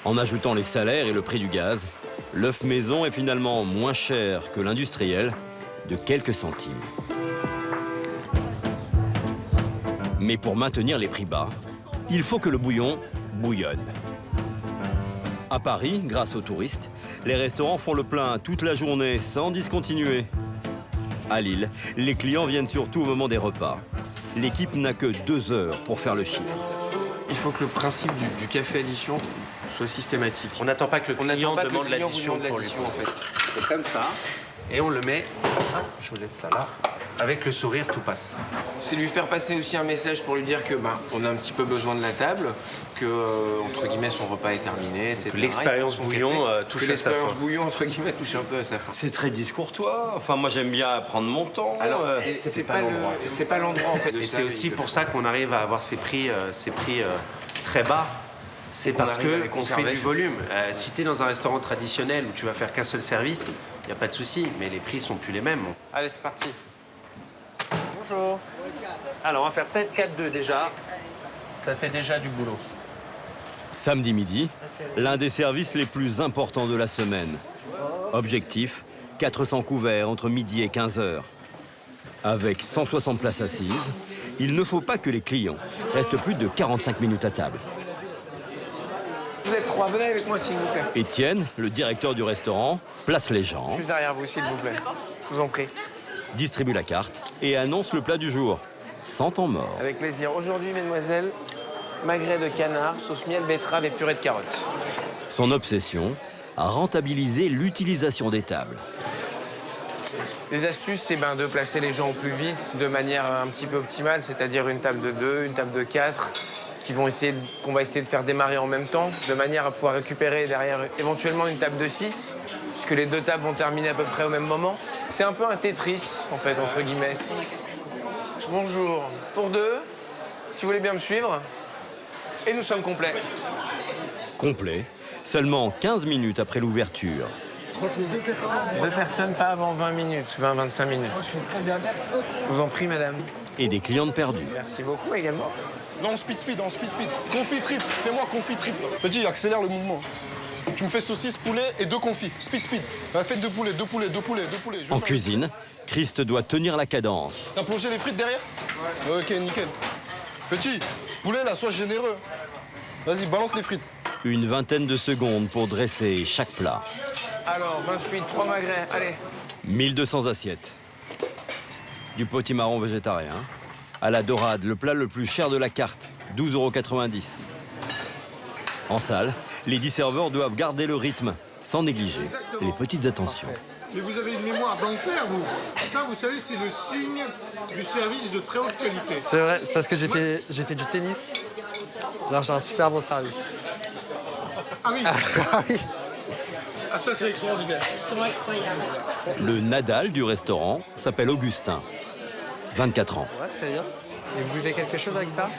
En ajoutant les salaires et le prix du gaz, l'œuf maison est finalement moins cher que l'industriel, de quelques centimes. Mais pour maintenir les prix bas, il faut que le bouillon bouillonne. À Paris, grâce aux touristes, les restaurants font le plein toute la journée sans discontinuer. À Lille, les clients viennent surtout au moment des repas. L'équipe n'a que 2 heures pour faire le chiffre. Il faut que le principe du café addition soit systématique. On n'attend pas que le client demande l'addition en fait. C'est comme ça. Et on le met, je vous laisse ça là, avec le sourire, tout passe. C'est lui faire passer aussi un message pour lui dire que on a un petit peu besoin de la table, que entre guillemets son repas est terminé, etc. L'expérience bouillon touche à sa fin. L'expérience bouillon entre guillemets touche un peu à sa fin. C'est très discourtois. Enfin, moi j'aime bien prendre mon temps. Alors, c'est pas l'endroit en fait. Et c'est aussi pour ça qu'on arrive à avoir ces prix très bas. C'est parce qu'on fait du volume. Si tu es dans un restaurant traditionnel où tu vas faire qu'un seul service, il n'y a pas de souci, mais les prix sont plus les mêmes. Allez, c'est parti. Bonjour. Alors, on va faire 7, 4, 2 déjà. Ça fait déjà du boulot. Samedi midi, l'un des services les plus importants de la semaine. Objectif, 400 couverts entre midi et 15h. Avec 160 places assises, il ne faut pas que les clients restent plus de 45 minutes à table. Vous êtes trois, venez avec moi s'il vous plaît. Étienne, le directeur du restaurant, place les gens, Juste derrière vous s'il vous plaît. Je vous en prie. distribue la carte et annonce le plat du jour, sans temps mort. Avec plaisir. Aujourd'hui, mesdemoiselles, magret de canard, sauce miel, betterave et purée de carottes. Son obsession, à rentabiliser l'utilisation des tables. Les astuces, c'est de placer les gens au plus vite, de manière un petit peu optimale, c'est-à-dire une table de 2, une table de 4, qu'on va essayer de faire démarrer en même temps, de manière à pouvoir récupérer derrière éventuellement une table de 6, puisque les deux tables vont terminer à peu près au même moment. C'est un peu un Tetris, en fait, entre guillemets. Bonjour. Pour deux, si vous voulez bien me suivre, et nous sommes complets. Complet, seulement 15 minutes après l'ouverture. Deux personnes, pas avant 20 minutes, 20-25 minutes. Je suis très bien, merci beaucoup. Je vous en prie, madame. Et des clientes perdues. Merci beaucoup également. Non, speed. Confit triple. Fais-moi confit triple. Petit, accélère le mouvement. Tu me fais saucisse, poulet et 2 confits. Speed. Faites 2 poulets. En cuisine, Christ doit tenir la cadence. T'as plongé les frites derrière? Ouais. Ok, nickel. Petit, poulet là, sois généreux. Vas-y, balance les frites. Une vingtaine de secondes pour dresser chaque plat. Alors, 28, 3 magrets, allez. 1200 assiettes. Du potimarron végétarien à la dorade, le plat le plus cher de la carte, 12,90 €. En salle, les 10 serveurs doivent garder le rythme, sans négliger les petites attentions. Mais vous avez une mémoire d'enfer, vous. Ça, vous savez, c'est le signe du service de très haute qualité. C'est vrai, c'est parce que j'ai fait du tennis. Alors j'ai un super bon service. Ah oui. Ah oui. Ah, ça, c'est extraordinaire. Ils sont incroyables. Le Nadal du restaurant s'appelle Augustin, 24 ans. Ouais, très bien. Et vous buvez quelque chose avec ça?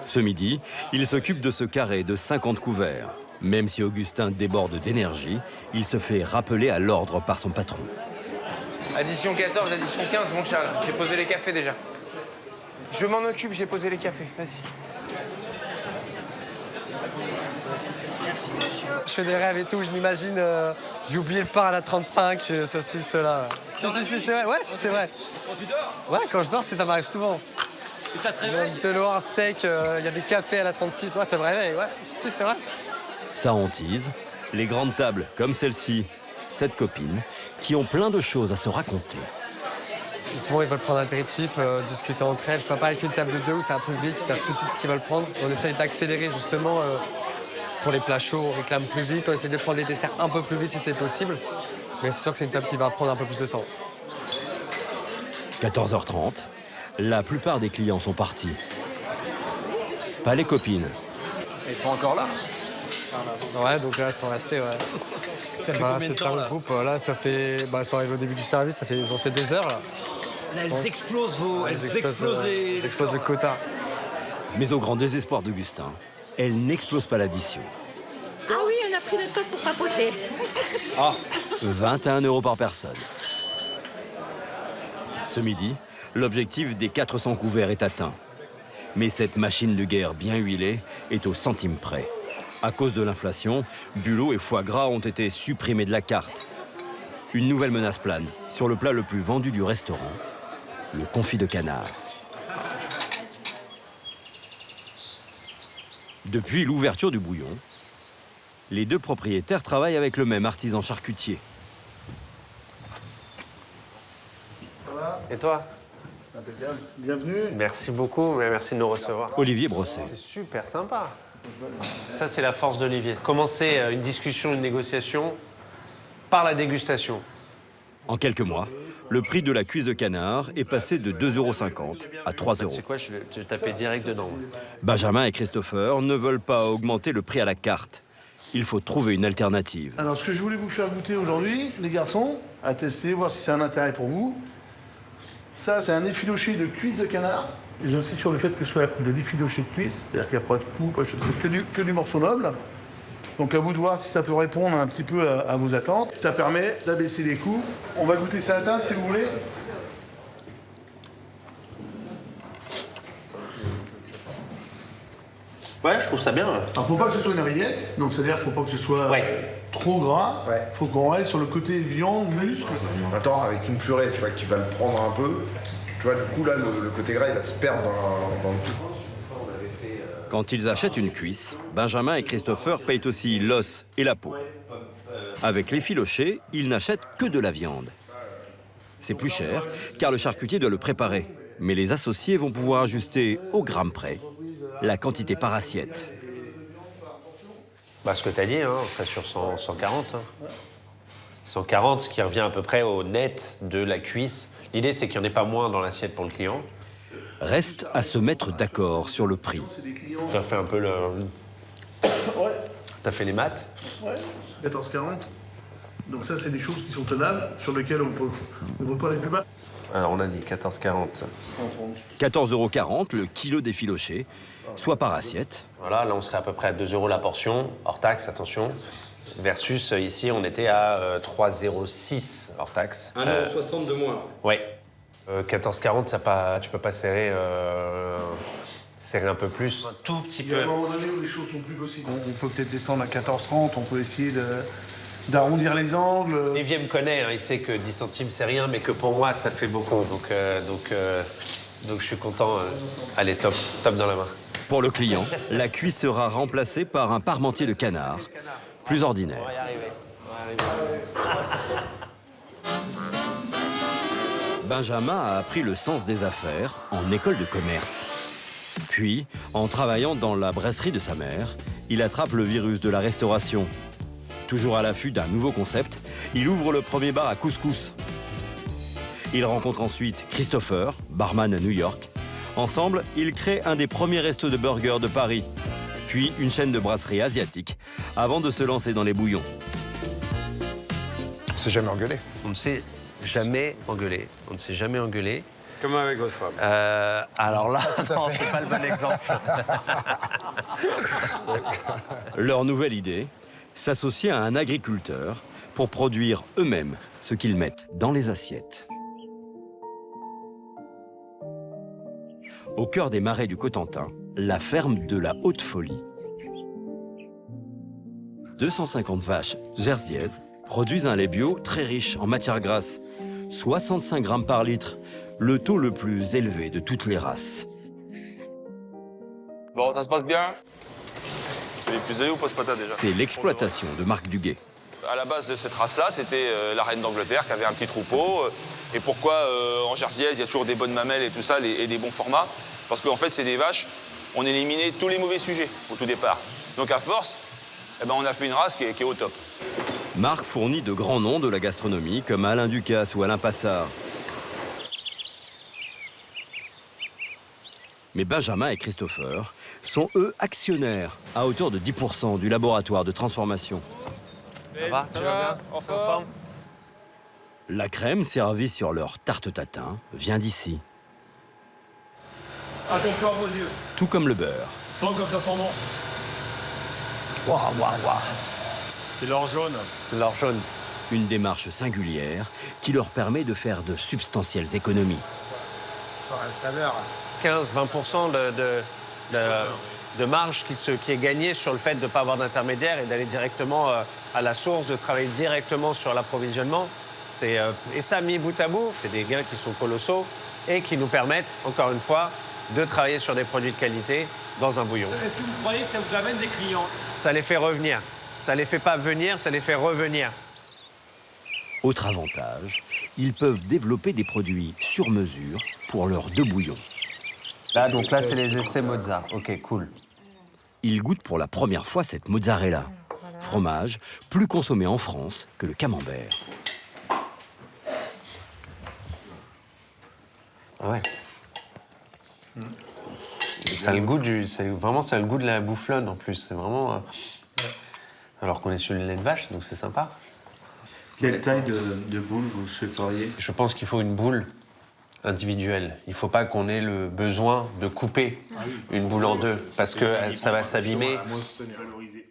Ce midi, il s'occupe de ce carré de 50 couverts. Même si Augustin déborde d'énergie, il se fait rappeler à l'ordre par son patron. Addition 14, addition 15, mon Charles. J'ai posé les cafés déjà. Je m'en occupe, j'ai posé les cafés. Vas-y. Merci, monsieur. Je fais des rêves et tout, je m'imagine, j'ai oublié le pain à la 35, ceci, cela. Si, c'est vrai, ouais, si, c'est vrai. Quand tu dors? Ouais, quand je dors, ça m'arrive souvent. Et ça te réveille? De l'eau, un steak, il y a des cafés à la 36, ouais, ça me réveille, ouais. Si, c'est vrai. Ça hantise, les grandes tables comme celle-ci, 7 copines, qui ont plein de choses à se raconter. Souvent, ils veulent prendre un apéritif, discuter entre elles. C'est pas avec une table de 2 où c'est un peu vite, ils savent tout de suite ce qu'ils veulent prendre. On essaye d'accélérer justement pour les plats chauds, on réclame plus vite. On essaie de prendre les desserts un peu plus vite si c'est possible. Mais c'est sûr que c'est une table qui va prendre un peu plus de temps. 14h30, la plupart des clients sont partis. Pas les copines. Ils sont encore là. Ouais, donc là, ils sont restés, ouais. Ça fait combien de temps, là? Le groupe, là, ça fait... ils sont arrivés au début du service, ils ont fait 2 heures, là. Là, elles explosent les... Ils explosent le quota. Mais au grand désespoir d'Augustin, elle n'explose pas l'addition. Ah oui, on a pris le temps pour papoter. Ah, 21 € par personne. Ce midi, l'objectif des 400 couverts est atteint. Mais cette machine de guerre bien huilée est au centime près. À cause de l'inflation, bulots et foie gras ont été supprimés de la carte. Une nouvelle menace plane sur le plat le plus vendu du restaurant, le confit de canard. Depuis l'ouverture du bouillon, les deux propriétaires travaillent avec le même artisan charcutier. Ça va? Et toi? Bienvenue. Merci beaucoup, merci de nous recevoir. Olivier Brosset. C'est super sympa. Ça, c'est la force d'Olivier. Commencer une discussion, une négociation par la dégustation. En quelques mois, le prix de la cuisse de canard est passé de 2,50 € à 3 €. C'est quoi, je vais taper direct dedans. Benjamin et Christopher ne veulent pas augmenter le prix à la carte. Il faut trouver une alternative. Alors, ce que je voulais vous faire goûter aujourd'hui, les garçons, à tester, voir si c'est un intérêt pour vous. Ça, c'est un effiloché de cuisse de canard. Et j'insiste sur le fait que ce soit de l'effiloché de cuisse, c'est-à-dire qu'il n'y a pas de coupe, c'est que du morceau noble. Donc à vous de voir si ça peut répondre un petit peu à vos attentes. Ça permet d'abaisser les coûts. On va goûter ça à table si vous voulez. Ouais, je trouve ça bien. Alors, faut pas que ce soit une rillette, donc c'est-à-dire faut pas que ce soit trop gras. Faut qu'on reste sur le côté viande, muscle. Attends, avec une purée, tu vois, qui va le prendre un peu. Tu vois, du coup, là, le côté gras, il va se perdre dans le tout. Quand ils achètent une cuisse, Benjamin et Christopher payent aussi l'os et la peau. Avec les filochés, ils n'achètent que de la viande. C'est plus cher, car le charcutier doit le préparer. Mais les associés vont pouvoir ajuster au gramme près la quantité par assiette. Bah, ce que tu as dit, hein, on serait sur 140. Hein. 140, ce qui revient à peu près au net de la cuisse. L'idée, c'est qu'il n'y en ait pas moins dans l'assiette pour le client. Reste à se mettre d'accord sur le prix. Tu as fait un peu le... Tu as fait les maths. Ouais, 14,40. Donc ça, c'est des choses qui sont tenables, sur lesquelles on peut pas aller plus bas. Alors, on a dit 14,40. 14,40 € le kilo d'effiloché, soit par assiette. Voilà, là, on serait à peu près à 2 € la portion, hors taxe, attention. Versus, ici, on était à 3,06 hors taxe. 1,60 € de moins. Ouais. 14,40, tu peux pas serrer un peu plus. Un tout petit Il y a un moment donné où les choses sont plus possibles. On peut peut-être descendre à 14,30, on peut essayer d'arrondir les angles. Olivier me connaît, hein, il sait que 10 centimes c'est rien, mais que pour moi ça fait beaucoup. Donc je suis content. Allez, top dans la main. Pour le client, la cuisse sera remplacée par un parmentier de canard, plus ordinaire. On va y arriver. Benjamin a appris le sens des affaires en école de commerce. Puis, en travaillant dans la brasserie de sa mère, il attrape le virus de la restauration. Toujours à l'affût d'un nouveau concept, il ouvre le premier bar à couscous. Il rencontre ensuite Christopher, barman à New York. Ensemble, ils créent un des premiers restos de burgers de Paris, puis une chaîne de brasserie asiatique, avant de se lancer dans les bouillons. On s'est jamais engueulé. On ne s'est jamais engueulé. On ne s'est jamais engueulé. Comme avec votre femme. Alors là, non, c'est pas le bon exemple. Leur nouvelle idée, s'associer à un agriculteur pour produire eux-mêmes ce qu'ils mettent dans les assiettes. Au cœur des marais du Cotentin, la ferme de la Haute-Folie. 250 vaches jerseyaises produisent un lait bio très riche en matières grasses, 65 grammes par litre, le taux le plus élevé de toutes les races. Bon, ça se passe bien? Les plus ou post-pata déjà? C'est l'exploitation de Marc Duguet. À la base de cette race-là, c'était la reine d'Angleterre qui avait un petit troupeau. Et pourquoi en Jerseyaises, il y a toujours des bonnes mamelles et tout ça, et des bons formats? Parce qu'en fait, c'est des vaches, on éliminait tous les mauvais sujets au tout départ. Donc à force, eh ben, on a fait une race qui est au top. Marc fournit de grands noms de la gastronomie comme Alain Ducasse ou Alain Passard. Mais Benjamin et Christopher sont eux actionnaires à hauteur de 10% du laboratoire de transformation. Ça va? Tu vas bien? En forme? La crème servie sur leur tarte tatin vient d'ici. Attention à vos yeux. Tout comme le beurre. Sans comme ça son nom. Waouh, waouh, waouh. C'est l'or jaune. C'est l'or jaune. Une démarche singulière qui leur permet de faire de substantielles économies. Saveur. 15-20% de marge qui est gagnée sur le fait de ne pas avoir d'intermédiaire et d'aller directement à la source, de travailler directement sur l'approvisionnement. Et ça, mis bout à bout, c'est des gains qui sont colossaux et qui nous permettent, encore une fois, de travailler sur des produits de qualité dans un bouillon. Est-ce que vous croyez que ça vous amène des clients? Ça les fait revenir. Ça les fait pas venir, ça les fait revenir. Autre avantage, ils peuvent développer des produits sur mesure pour leurs 2 bouillons. Là, donc là, c'est les essais Mozart. Ok, cool. Ils goûtent pour la première fois cette mozzarella, fromage plus consommé en France que le camembert. Ouais. Ça a le goût vraiment, ça a le goût de la bouffelonne en plus. C'est vraiment. Alors qu'on est sur le lait de vache, donc c'est sympa. Quelle taille de boule vous souhaiteriez? Je pense qu'il faut une boule individuelle. Il ne faut pas qu'on ait le besoin de couper une boule en deux, parce que ça va s'abîmer.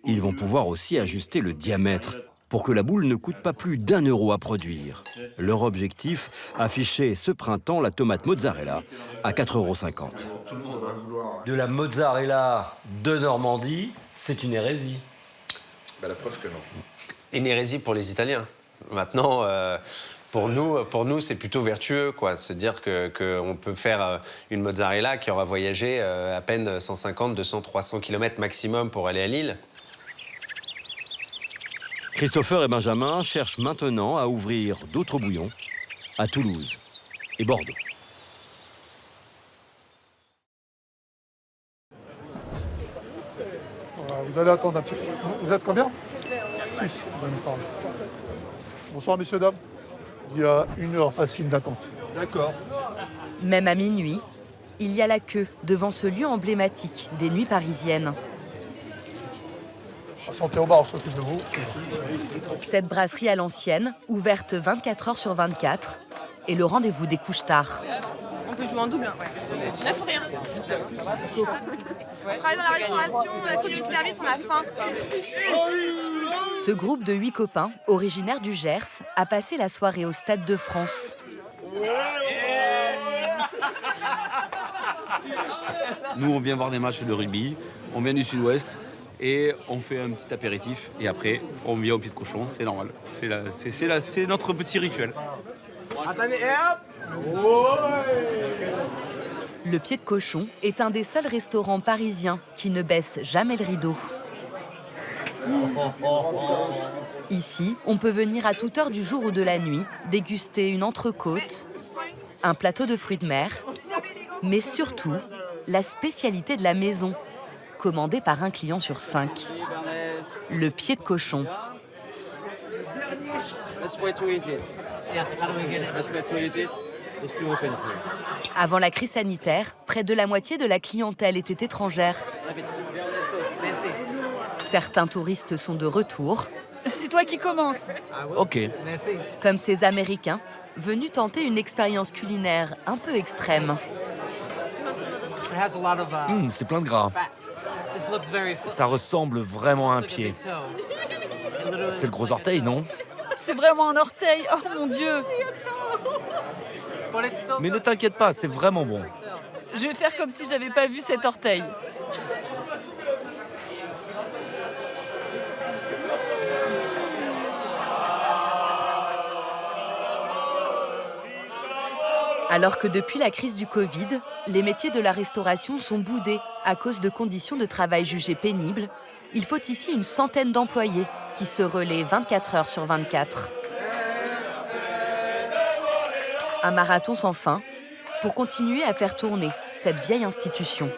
Ils vont pouvoir aussi ajuster le diamètre pour que la boule ne coûte pas plus d'1 € à produire. Leur objectif, afficher ce printemps la tomate mozzarella à 4,50 €. De la mozzarella de Normandie, c'est une hérésie. La preuve que non. Une hérésie pour les Italiens. Maintenant, pour nous, c'est plutôt vertueux, quoi. C'est-à-dire qu'on peut faire une mozzarella qui aura voyagé à peine 150, 200, 300 km maximum pour aller à Lille. Christopher et Benjamin cherchent maintenant à ouvrir d'autres bouillons à Toulouse et Bordeaux. Vous allez attendre un petit peu. Vous êtes combien 6. Bonsoir, messieurs, dames. Il y a 1 heure facile d'attente. D'accord. Même à minuit, il y a la queue devant ce lieu emblématique des nuits parisiennes. Santé au bar, on s'occupe de vous. Cette brasserie à l'ancienne, ouverte 24 heures sur 24, est le rendez-vous des couches-tard. On peut jouer en double, ouais. 9 ou rien. On travaille dans la restauration, on a fini le service, on a faim. Ce groupe de 8 copains, originaires du Gers, a passé la soirée au Stade de France. Nous, on vient voir des matchs de rugby, on vient du sud-ouest et on fait un petit apéritif. Et après, on vient au pied de cochon, c'est normal. C'est notre petit rituel. Le Pied de Cochon est un des seuls restaurants parisiens qui ne baisse jamais le rideau. Ici, on peut venir à toute heure du jour ou de la nuit, déguster une entrecôte, un plateau de fruits de mer, mais surtout la spécialité de la maison, commandée par un client sur 5. Le Pied de Cochon. Avant la crise sanitaire, près de la moitié de la clientèle était étrangère. Certains touristes sont de retour. C'est toi qui commences. Ok. Comme ces Américains, venus tenter une expérience culinaire un peu extrême. C'est plein de gras. Ça ressemble vraiment à un pied. C'est le gros orteil, non? C'est vraiment un orteil. Oh mon Dieu. Mais ne t'inquiète pas, c'est vraiment bon. Je vais faire comme si j'avais pas vu cet orteil. Alors que depuis la crise du Covid, les métiers de la restauration sont boudés à cause de conditions de travail jugées pénibles, il faut ici une centaine d'employés qui se relaient 24 heures sur 24. Un marathon sans fin pour continuer à faire tourner cette vieille institution.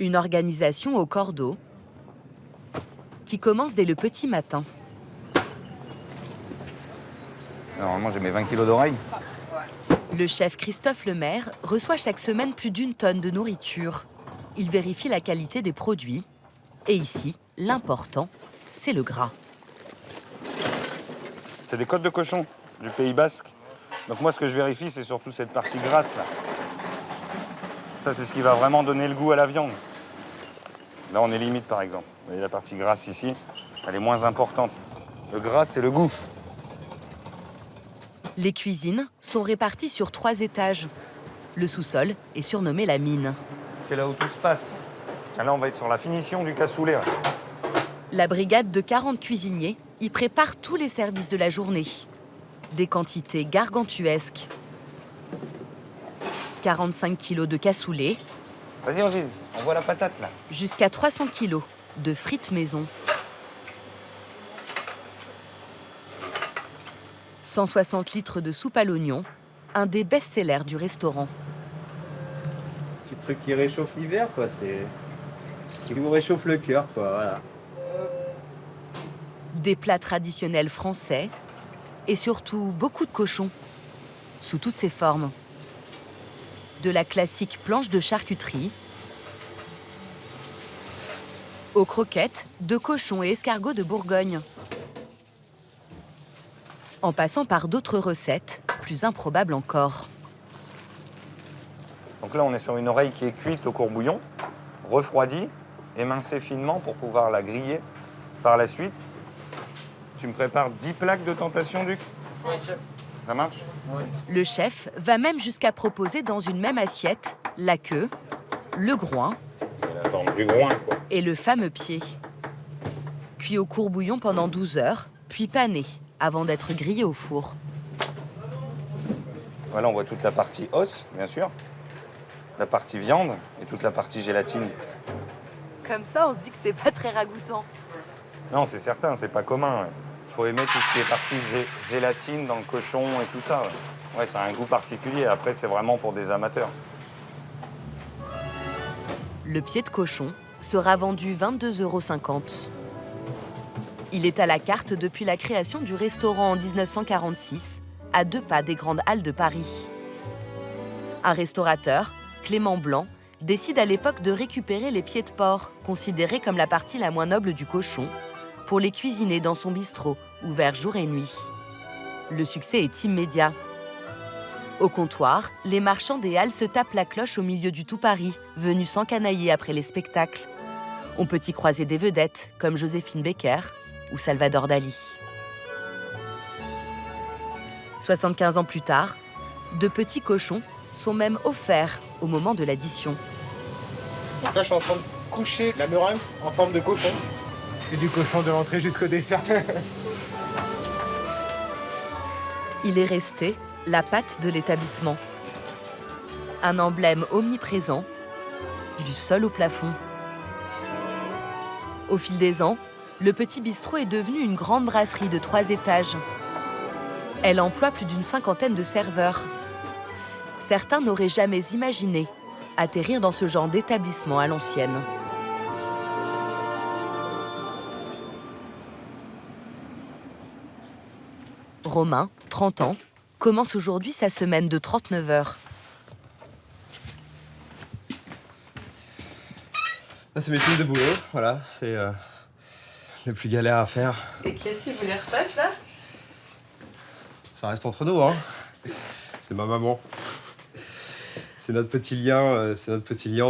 Une organisation au cordeau qui commence dès le petit matin. Normalement, j'ai mes 20 kilos d'oreilles. Le chef Christophe Lemaire reçoit chaque semaine plus d'1 tonne de nourriture. Il vérifie la qualité des produits. Et ici, l'important, c'est le gras. C'est des côtes de cochon du Pays Basque. Donc moi, ce que je vérifie, c'est surtout cette partie grasse, là. Ça, c'est ce qui va vraiment donner le goût à la viande. Là, on est limite, par exemple. Vous voyez la partie grasse ici, elle est moins importante. Le gras, c'est le goût. Les cuisines sont réparties sur 3 étages. Le sous-sol est surnommé la mine. C'est là où tout se passe. Là, on va être sur la finition du cassoulet. La brigade de 40 cuisiniers y prépare tous les services de la journée. Des quantités gargantuesques. 45 kilos de cassoulet. Vas-y, Angise, on voit la patate, là. Jusqu'à 300 kilos de frites maison. 160 litres de soupe à l'oignon, un des best-sellers du restaurant. Petit truc qui réchauffe l'hiver, quoi. C'est ce qui vous réchauffe le cœur, quoi. Voilà. Des plats traditionnels français et surtout beaucoup de cochons, sous toutes ses formes. De la classique planche de charcuterie aux croquettes de cochons et escargots de Bourgogne. En passant par d'autres recettes, plus improbables encore. Donc là, on est sur une oreille qui est cuite au courbouillon, refroidie, émincée finement pour pouvoir la griller par la suite. Tu me prépares 10 plaques de tentation, Duc? Oui, chef. Ça marche? Oui. Le chef va même jusqu'à proposer dans une même assiette la queue, le groin La forme du groin, quoi. et le fameux pied. Cuit au courbouillon pendant 12 heures, puis pané, avant d'être grillé au four. Voilà, on voit toute la partie os, bien sûr, la partie viande et toute la partie gélatine. Comme ça, on se dit que c'est pas très ragoûtant. Non, c'est certain, c'est pas commun. Il faut aimer tout ce qui est partie gélatine dans le cochon et tout ça. Ouais, ça a un goût particulier. Après, c'est vraiment pour des amateurs. Le pied de cochon sera vendu 22,50 €. Il est à la carte depuis la création du restaurant en 1946, à 2 pas des grandes halles de Paris. Un restaurateur, Clément Blanc, décide à l'époque de récupérer les pieds de porc, considérés comme la partie la moins noble du cochon, pour les cuisiner dans son bistrot, ouvert jour et nuit. Le succès est immédiat. Au comptoir, les marchands des halles se tapent la cloche au milieu du tout Paris, venus s'encanailler après les spectacles. On peut y croiser des vedettes comme Joséphine Baker ou Salvador Dali. 75 ans plus tard, de petits cochons sont même offerts au moment de l'addition. Donc là, je suis en train de coucher la meringue en forme de cochon. Et du cochon de l'entrée jusqu'au dessert. Il est resté la patte de l'établissement. Un emblème omniprésent, du sol au plafond. Au fil des ans, le petit bistrot est devenu une grande brasserie de 3 étages. Elle emploie plus d'une 50aine de serveurs. Certains n'auraient jamais imaginé atterrir dans ce genre d'établissement à l'ancienne. Romain, 30 ans, commence aujourd'hui sa semaine de 39 heures. C'est mes films de boulot, voilà, c'est le plus galère à faire. Et qui est-ce qui vous les repasse là? Ça reste entre nous, hein. C'est ma maman. C'est notre petit lien, on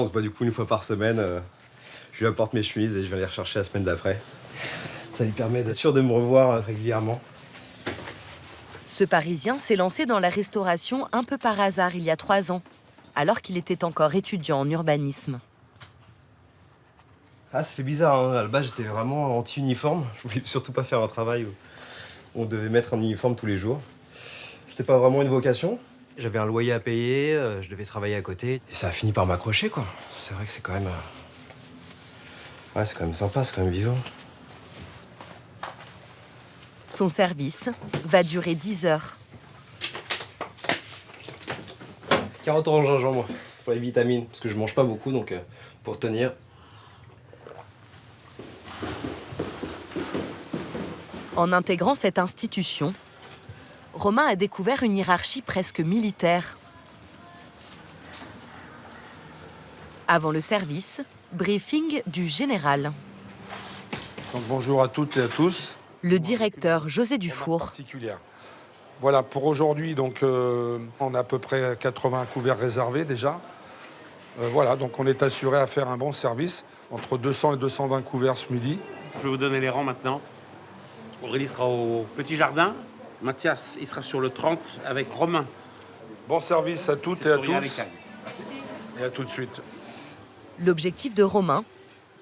se voit du coup une fois par semaine. Je lui apporte mes chemises et je viens les rechercher la semaine d'après. Ça lui permet d'être sûr de me revoir régulièrement. Ce Parisien s'est lancé dans la restauration un peu par hasard il y a 3 ans, alors qu'il était encore étudiant en urbanisme. Ah, ça fait bizarre, hein. À la base, j'étais vraiment anti-uniforme. Je voulais surtout pas faire un travail où on devait mettre un uniforme tous les jours. C'était pas vraiment une vocation. J'avais un loyer à payer, je devais travailler à côté. Et ça a fini par m'accrocher, quoi. C'est vrai que c'est quand même... Ouais, c'est quand même sympa, c'est quand même vivant. Son service va durer 10 heures. Carottes orange gingembre pour les vitamines, parce que je mange pas beaucoup, donc pour tenir. En intégrant cette institution, Romain a découvert une hiérarchie presque militaire. Avant le service, briefing du général. Donc, bonjour à toutes et à tous. Le directeur José Dufour. Voilà, pour aujourd'hui, donc, on a à peu près 80 couverts réservés déjà. Voilà, donc on est assuré à faire un bon service, entre 200 et 220 couverts ce midi. Je vais vous donner les rangs maintenant. Aurélie sera au petit jardin. Mathias, il sera sur le 30 avec Romain. Bon service à toutes et à tous. Et à tout de suite. L'objectif de Romain,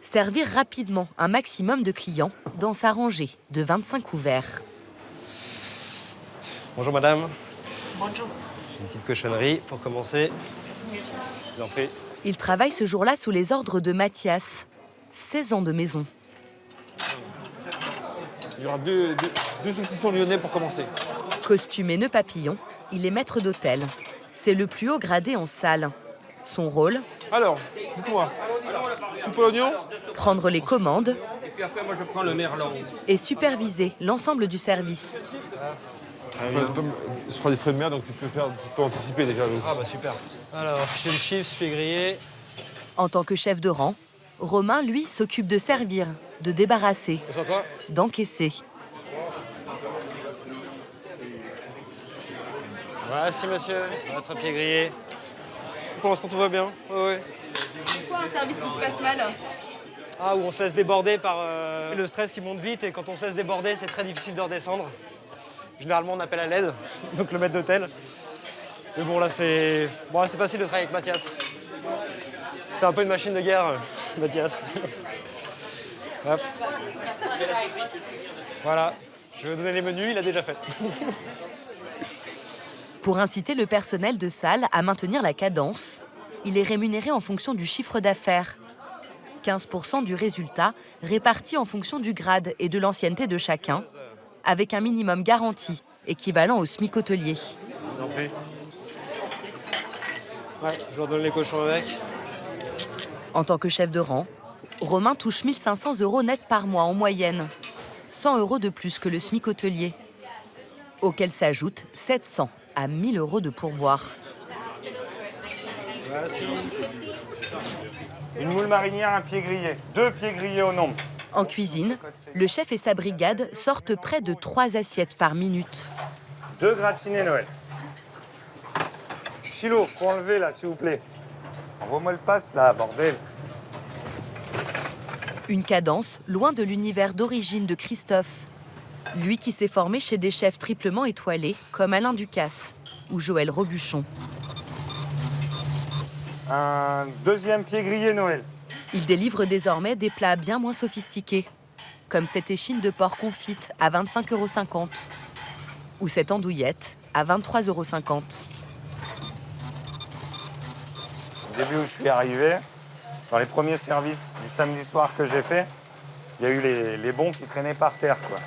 servir rapidement un maximum de clients dans sa rangée de 25 couverts. Bonjour madame. Bonjour. Une petite cochonnerie pour commencer. Je vous en prie. Il travaille ce jour-là sous les ordres de Mathias, 16 ans de maison. Il y aura deux saucissons lyonnais pour commencer. Costume et nœud papillon, il est maître d'hôtel. C'est le plus haut gradé en salle. Son rôle ? Alors, dites-moi, soupe à l'oignon ? Prendre les commandes Et puis après, moi, je prends le merlan. et superviser l'ensemble du service. Je ferai des frais de mer, donc tu peux anticiper déjà. Ah bah super. Alors, chez le chips, fait griller. En tant que chef de rang, Romain, lui, s'occupe de servir, de débarrasser, d'encaisser. Voici monsieur, c'est votre pied grillé. pour l'instant tout va bien. Ouais. C'est quoi un service qui se passe mal? Ah, où on se laisse déborder par le stress qui monte vite, et quand on se laisse déborder, c'est très difficile de redescendre. Généralement, on appelle à l'aide, donc le maître d'hôtel. Mais bon, là, c'est facile de travailler avec Mathias. C'est un peu une machine de guerre, Mathias. Hop. Voilà, je vais vous donner les menus, il a déjà fait. Pour inciter le personnel de salle à maintenir la cadence, il est rémunéré en fonction du chiffre d'affaires. 15% du résultat réparti en fonction du grade et de l'ancienneté de chacun, avec un minimum garanti, équivalent au SMIC hôtelier. Ouais, je leur donne les cochons avec. En tant que chef de rang, Romain touche 1 500 € net par mois en moyenne, 100 € de plus que le SMIC hôtelier, auquel s'ajoutent 700 à 1 000 € de pourboire. Voici. Une moule marinière, un pied grillé. 2 pieds grillés au nombre. En cuisine, le chef et sa brigade sortent près de 3 assiettes par minute. 2 gratinés Noël. Chilo, faut enlever là, s'il vous plaît. Envoie-moi le passe là, bordel. Une cadence loin de l'univers d'origine de Christophe. Lui qui s'est formé chez des chefs triplement étoilés comme Alain Ducasse ou Joël Robuchon. Un 2e pied grillé Noël. Il délivre désormais des plats bien moins sophistiqués, comme cette échine de porc confite à 25,50 € ou cette andouillette à 23,50 €. Au début où je suis arrivé, dans les premiers services du samedi soir que j'ai fait, il y a eu les bons qui traînaient par terre, quoi.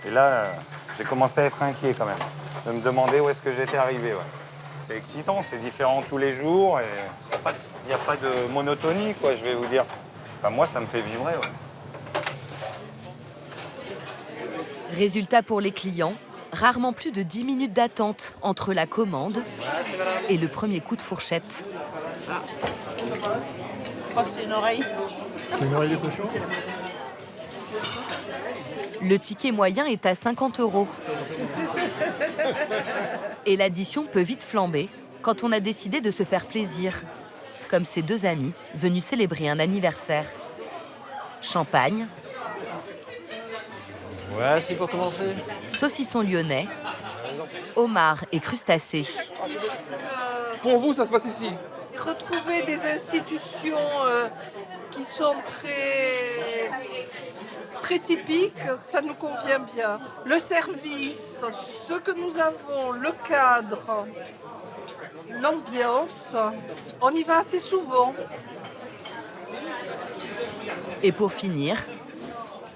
Et là, j'ai commencé à être inquiet quand même, de me demander où est-ce que j'étais arrivé. Ouais. C'est excitant, c'est différent tous les jours et il n'y a pas de monotonie, quoi, je vais vous dire. Enfin, moi, ça me fait vibrer. Ouais. Résultat pour les clients, rarement plus de 10 minutes d'attente entre la commande et le premier coup de fourchette. Je crois que c'est une oreille. C'est une oreille de cochon? Le ticket moyen est à 50 €. Et l'addition peut vite flamber quand on a décidé de se faire plaisir, comme ces 2 amis venus célébrer un anniversaire. Champagne, Voici pour commencer. saucisson lyonnais, homard et crustacés. Pour vous, ça se passe ici? Retrouver des institutions qui sont très typiques, ça nous convient bien. Le service, ce que nous avons, le cadre, l'ambiance, on y va assez souvent. Et pour finir,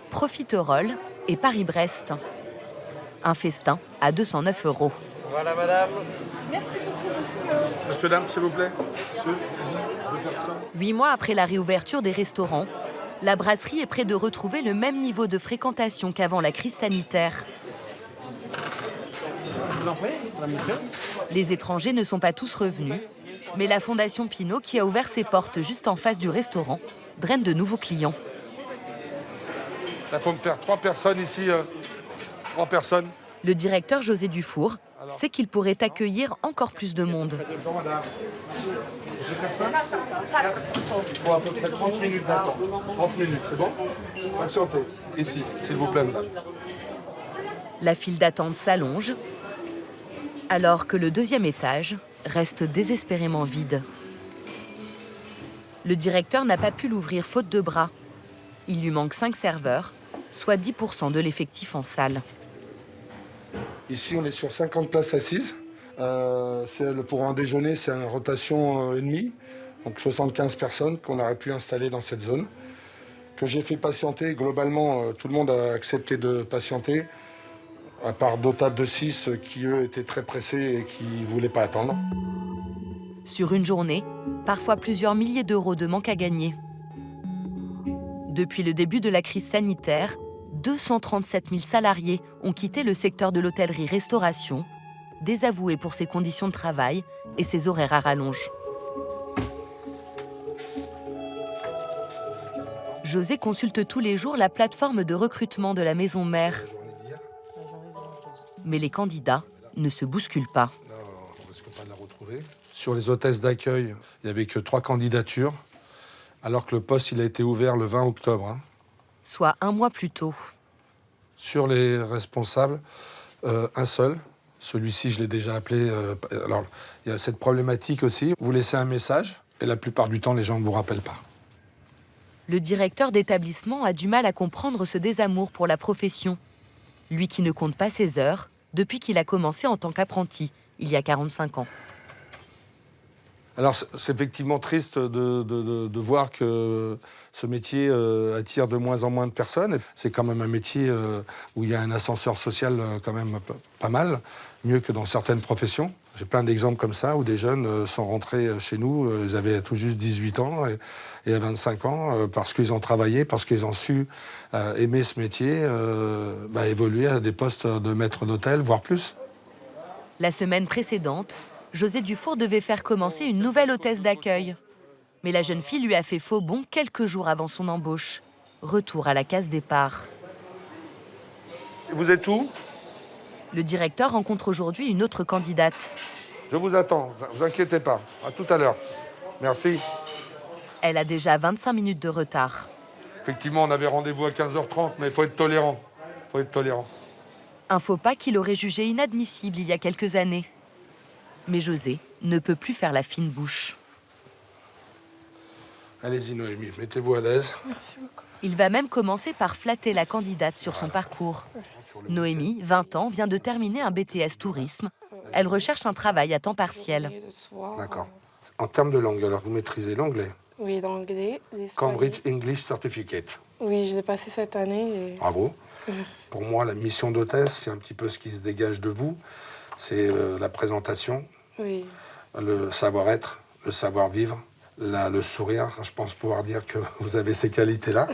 profiterole et Paris-Brest. Un festin à 209 €. Voilà, madame. Merci beaucoup, monsieur. Monsieur, dame, s'il vous plaît. 8 mois après la réouverture des restaurants, la brasserie est près de retrouver le même niveau de fréquentation qu'avant la crise sanitaire. Les étrangers ne sont pas tous revenus, mais la Fondation Pinault, qui a ouvert ses portes juste en face du restaurant, draine de nouveaux clients. Il faut me faire 3 personnes ici. 3 personnes. Le directeur José Dufour sait qu'il pourrait accueillir encore plus de monde. Bonjour madame. Je vais faire ça. Il faut à peu près 30 minutes d'attente. 30 minutes, c'est bon? Patientez. Ici, s'il vous plaît, madame. La file d'attente s'allonge, alors que le 2e étage reste désespérément vide. Le directeur n'a pas pu l'ouvrir faute de bras. Il lui manque 5 serveurs, soit 10% de l'effectif en salle. Ici, on est sur 50 places assises. Pour un déjeuner, c'est une rotation et demie. Donc 75 personnes qu'on aurait pu installer dans cette zone. Que j'ai fait patienter. Globalement, tout le monde a accepté de patienter. À part deux tables de 6 qui, eux, étaient très pressés et qui ne voulaient pas attendre. Sur une journée, parfois plusieurs milliers d'euros de manque à gagner. Depuis le début de la crise sanitaire, 237 000 salariés ont quitté le secteur de l'hôtellerie-restauration, désavoués pour ses conditions de travail et ses horaires à rallonge. José consulte tous les jours la plateforme de recrutement de la maison mère. Mais les candidats ne se bousculent pas. risque pas de la retrouver. Sur les hôtesses d'accueil, il n'y avait que 3 candidatures, alors que le poste il a été ouvert le 20 octobre. Hein. Soit un mois plus tôt. Sur les responsables, un seul. Celui-ci, je l'ai déjà appelé. Alors, il y a cette problématique aussi. Vous laissez un message, et la plupart du temps, les gens ne vous rappellent pas. Le directeur d'établissement a du mal à comprendre ce désamour pour la profession. Lui qui ne compte pas ses heures depuis qu'il a commencé en tant qu'apprenti, il y a 45 ans. Alors, c'est effectivement triste de voir que ce métier attire de moins en moins de personnes. C'est quand même un métier où il y a un ascenseur social quand même pas mal, mieux que dans certaines professions. J'ai plein d'exemples comme ça où des jeunes sont rentrés chez nous, ils avaient tout juste 18 ans et à 25 ans, parce qu'ils ont travaillé, parce qu'ils ont su aimer ce métier, évoluer à des postes de maître d'hôtel, voire plus. La semaine précédente, José Dufour devait faire commencer une nouvelle hôtesse d'accueil. Mais la jeune fille lui a fait faux bond quelques jours avant son embauche. Retour à la case départ. Vous êtes où? Le directeur rencontre aujourd'hui une autre candidate. Je vous attends, ne vous inquiétez pas. À tout à l'heure. Merci. Elle a déjà 25 minutes de retard. Effectivement, on avait rendez-vous à 15h30, mais il faut être tolérant. Un faux pas qu'il aurait jugé inadmissible il y a quelques années. Mais José ne peut plus faire la fine bouche. Allez-y Noémie, mettez-vous à l'aise. Merci beaucoup. Il va même commencer par flatter la candidate sur son parcours. Noémie, 20 ans, vient de terminer un BTS tourisme. Elle recherche un travail à temps partiel. D'accord. En termes de langue, alors vous maîtrisez l'anglais? Oui, l'anglais, l'espagnol. Cambridge English Certificate. Oui, je l'ai passé cette année. Bravo. Merci. Pour moi, la mission d'hôtesse, c'est un petit peu ce qui se dégage de vous. C'est la présentation, oui. Le savoir-être, le savoir-vivre, le sourire. Je pense pouvoir dire que vous avez ces qualités-là.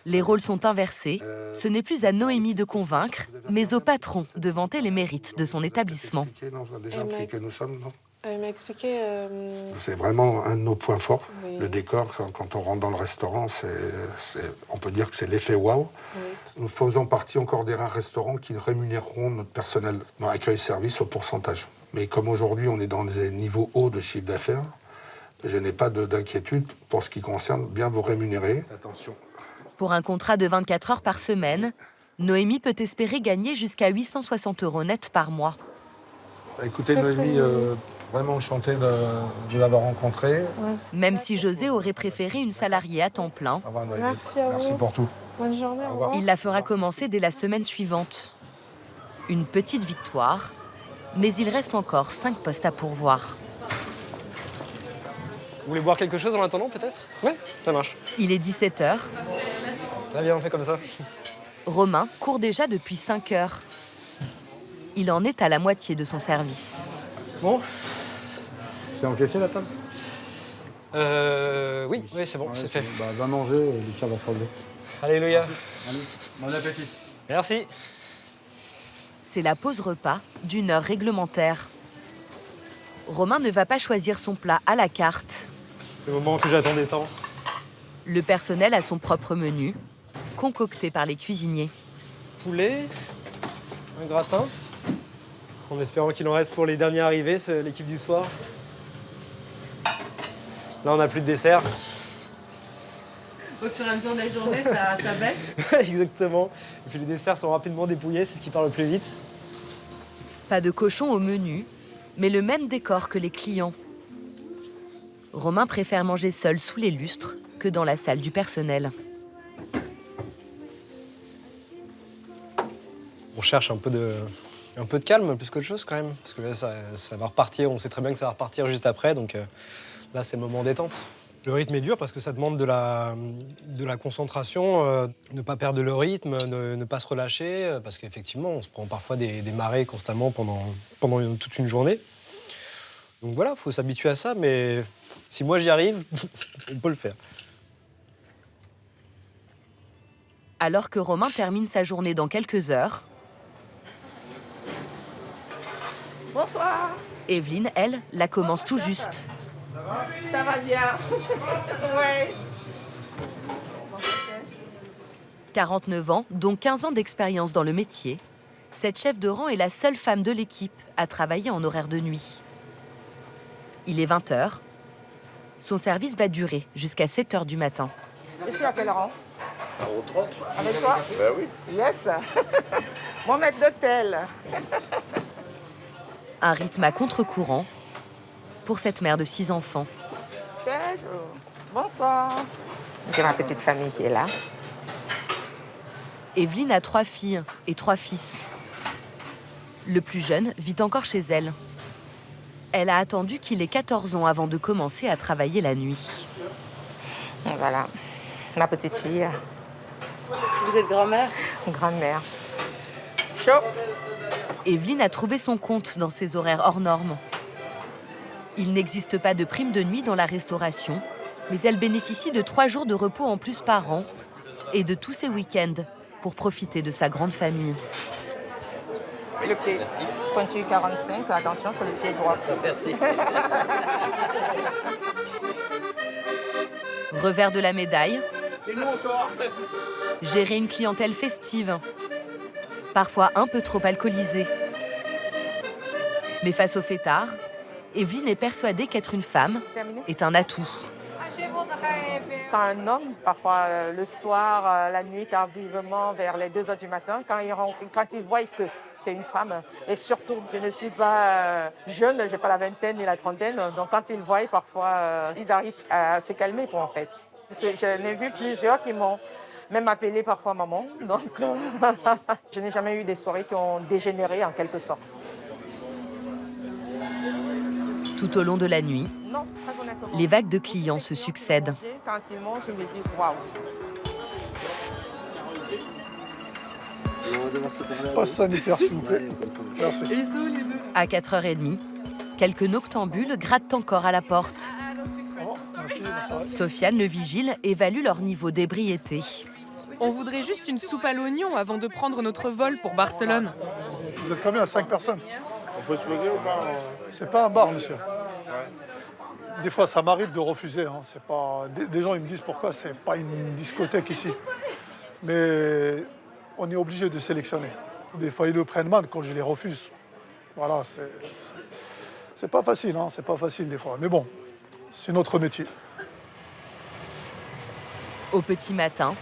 Les rôles sont inversés. Ce n'est plus à Noémie de convaincre, mais au patron de vanter les mérites de son établissement. Que nous sommes, non? Il m'a expliqué... C'est vraiment un de nos points forts. Oui. Le décor, quand on rentre dans le restaurant, on peut dire que c'est l'effet waouh. Oui. Nous faisons partie encore des rares restaurants qui rémunéreront notre personnel dans l'accueil-service au pourcentage. Mais comme aujourd'hui, on est dans des niveaux hauts de chiffre d'affaires, je n'ai pas d'inquiétude pour ce qui concerne bien vous rémunérer. Attention. Pour un contrat de 24 heures par semaine, Noémie peut espérer gagner jusqu'à 860 € net par mois. Écoutez, Noémie, vraiment enchanté de l'avoir rencontrée. Ouais. Même si José aurait préféré une salariée à temps plein. Au revoir, Noémie. Merci à vous. Merci pour tout. Bonne journée, au revoir. Il la fera commencer dès la semaine suivante. Une petite victoire, mais il reste encore 5 postes à pourvoir. Vous voulez boire quelque chose en attendant, peut-être? Ouais, ça marche. Il est 17h. Très bien, on fait comme ça. Romain court déjà depuis 5 heures. Il en est à la moitié de son service. Bon. C'est encaissé la table? Oui, c'est bon, c'est fait. Va manger, Lucas va te relever. Alléluia. Allez, bon appétit. Merci. C'est la pause repas d'1 heure réglementaire. Romain ne va pas choisir son plat à la carte. Le moment que j'attendais tant. Le personnel a son propre menu, concocté par les cuisiniers. Poulet, un gratin, en espérant qu'il en reste pour les derniers arrivés, c'est l'équipe du soir. Là, on n'a plus de dessert. Au fur et à mesure de la journée, ça baisse. Exactement. Et puis les desserts sont rapidement dépouillés, c'est ce qui part le plus vite. Pas de cochon au menu, mais le même décor que les clients. Romain préfère manger seul sous les lustres que dans la salle du personnel. On cherche un peu de calme plus qu'autre chose quand même, parce que là, ça va repartir, on sait très bien que ça va repartir juste après, donc là c'est le moment détente. Le rythme est dur parce que ça demande de la concentration, ne pas perdre le rythme, ne pas se relâcher, parce qu'effectivement on se prend parfois des marées constamment pendant toute une journée. Donc voilà, il faut s'habituer à ça, mais si moi j'y arrive, on peut le faire. Alors que Romain termine sa journée dans quelques heures, Bonsoir. Evelyne, elle, la commence tout juste. Ça va bien. Ouais. 49 ans, dont 15 ans d'expérience dans le métier, cette chef de rang est la seule femme de l'équipe à travailler en horaire de nuit. Il est 20h. Son service va durer jusqu'à 7h du matin. Je suis à quel rang? Au 30. Avec toi? Ben oui. Yes. Mon maître d'hôtel. Un rythme à contre-courant pour cette mère de 6 enfants. Serge, bonsoir. J'ai ma petite famille qui est là. Evelyne a 3 filles et 3 fils. Le plus jeune vit encore chez elle. Elle a attendu qu'il ait 14 ans avant de commencer à travailler la nuit. Et voilà, ma petite fille. Vous êtes grand-mère? Grand-mère. Chaud. Evelyne a trouvé son compte dans ses horaires hors normes. Il n'existe pas de prime de nuit dans la restauration, mais elle bénéficie de 3 jours de repos en plus par an et de tous ses week-ends pour profiter de sa grande famille. Le pied pointu 45, attention sur le pied droit. Merci. Revers de la médaille, C'est nous encore. gérer une clientèle festive, parfois un peu trop alcoolisée. Mais face au fêtard, Evelyne est persuadée qu'être une femme est un atout. Quand un homme, parfois le soir, la nuit, tardivement, vers les 2 heures du matin, quand il voit que c'est une femme, et surtout, je ne suis pas jeune, je n'ai pas la vingtaine ni la trentaine, donc quand ils voient, parfois, ils arrivent à se calmer, quoi, en fait. J'en ai vu plusieurs qui m'ont même appelé parfois maman, donc je n'ai jamais eu des soirées qui ont dégénéré en quelque sorte. Tout au long de la nuit, Non, très honnêtement. les vagues de clients se succèdent. Quand ils mangent, je me dis waouh. Passe sanitaire, s'il vous plaît. Merci. À 4h30, quelques noctambules grattent encore à la porte. Sofiane, le vigile, évalue leur niveau d'ébriété. On voudrait juste une soupe à l'oignon avant de prendre notre vol pour Barcelone. Vous êtes combien? 5 personnes? On peut se poser ou pas? C'est pas un bar, monsieur. Des fois, ça m'arrive de refuser. Hein. C'est pas... Des gens ils me disent pourquoi c'est pas une discothèque ici. Mais on est obligé de sélectionner. Des fois, ils le prennent mal quand je les refuse. Voilà, c'est pas facile, hein. C'est pas facile des fois. Mais bon, c'est notre métier. Au petit matin,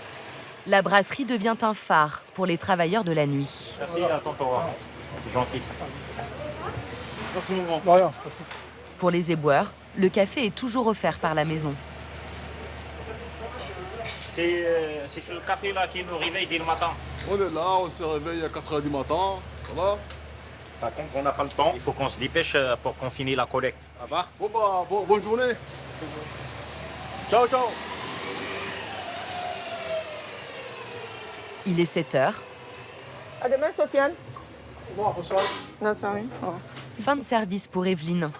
la brasserie devient un phare pour les travailleurs de la nuit. Merci, à tonton. C'est gentil. Merci, mon grand. De rien. Pour les éboueurs, le café est toujours offert par la maison. C'est ce café-là qui nous réveille dès le matin. On est là, on se réveille à 4h du matin. Ça va? Par contre, on n'a pas le temps. Il faut qu'on se dépêche pour qu'on finisse la collecte. Ça va? Bon bah, bonne journée. Ciao, ciao. Il est 7h. À demain, Sofiane. Bonsoir. Non, ça va. Fin de service pour Evelyne.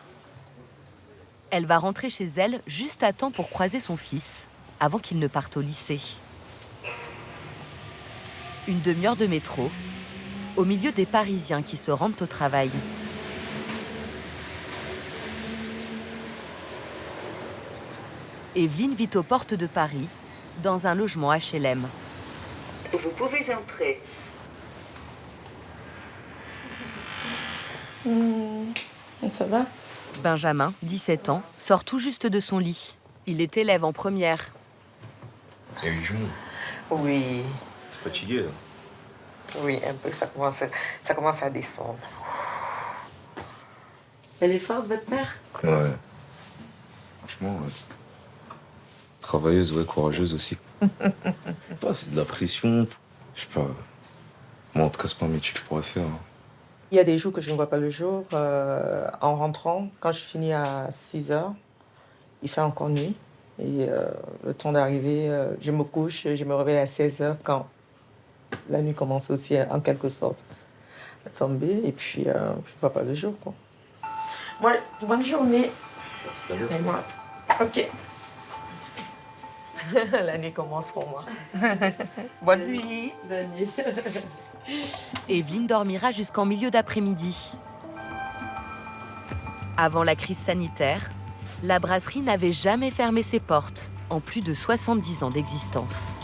Elle va rentrer chez elle juste à temps pour croiser son fils avant qu'il ne parte au lycée. Une demi-heure de métro, au milieu des Parisiens qui se rendent au travail. Evelyne vit aux portes de Paris, dans un logement HLM. Vous pouvez entrer. Ça va? Benjamin, 17 ans, sort tout juste de son lit. Il est élève en première. Il y a eu du monde. Oui. T'es fatigué, là? Oui, un peu, ça commence à descendre. Elle est forte, votre mère? Ouais. Franchement, ouais. Travailleuse, ouais, courageuse aussi. C'est de la pression. Je sais pas. Moi, en tout cas, c'est pas un métier que je pourrais faire. Hein. Il y a des jours que je ne vois pas le jour. En rentrant, quand je finis à 6h, il fait encore nuit. Et le temps d'arriver, je me couche, je me réveille à 16h quand la nuit commence aussi, en quelque sorte, à tomber. Et puis, je ne vois pas le jour, quoi. Ouais, bonne journée. Et moi, ok. La nuit commence pour moi. Bonne nuit. Bonne nuit. Evelyne dormira jusqu'en milieu d'après-midi. Avant la crise sanitaire, la brasserie n'avait jamais fermé ses portes en plus de 70 ans d'existence.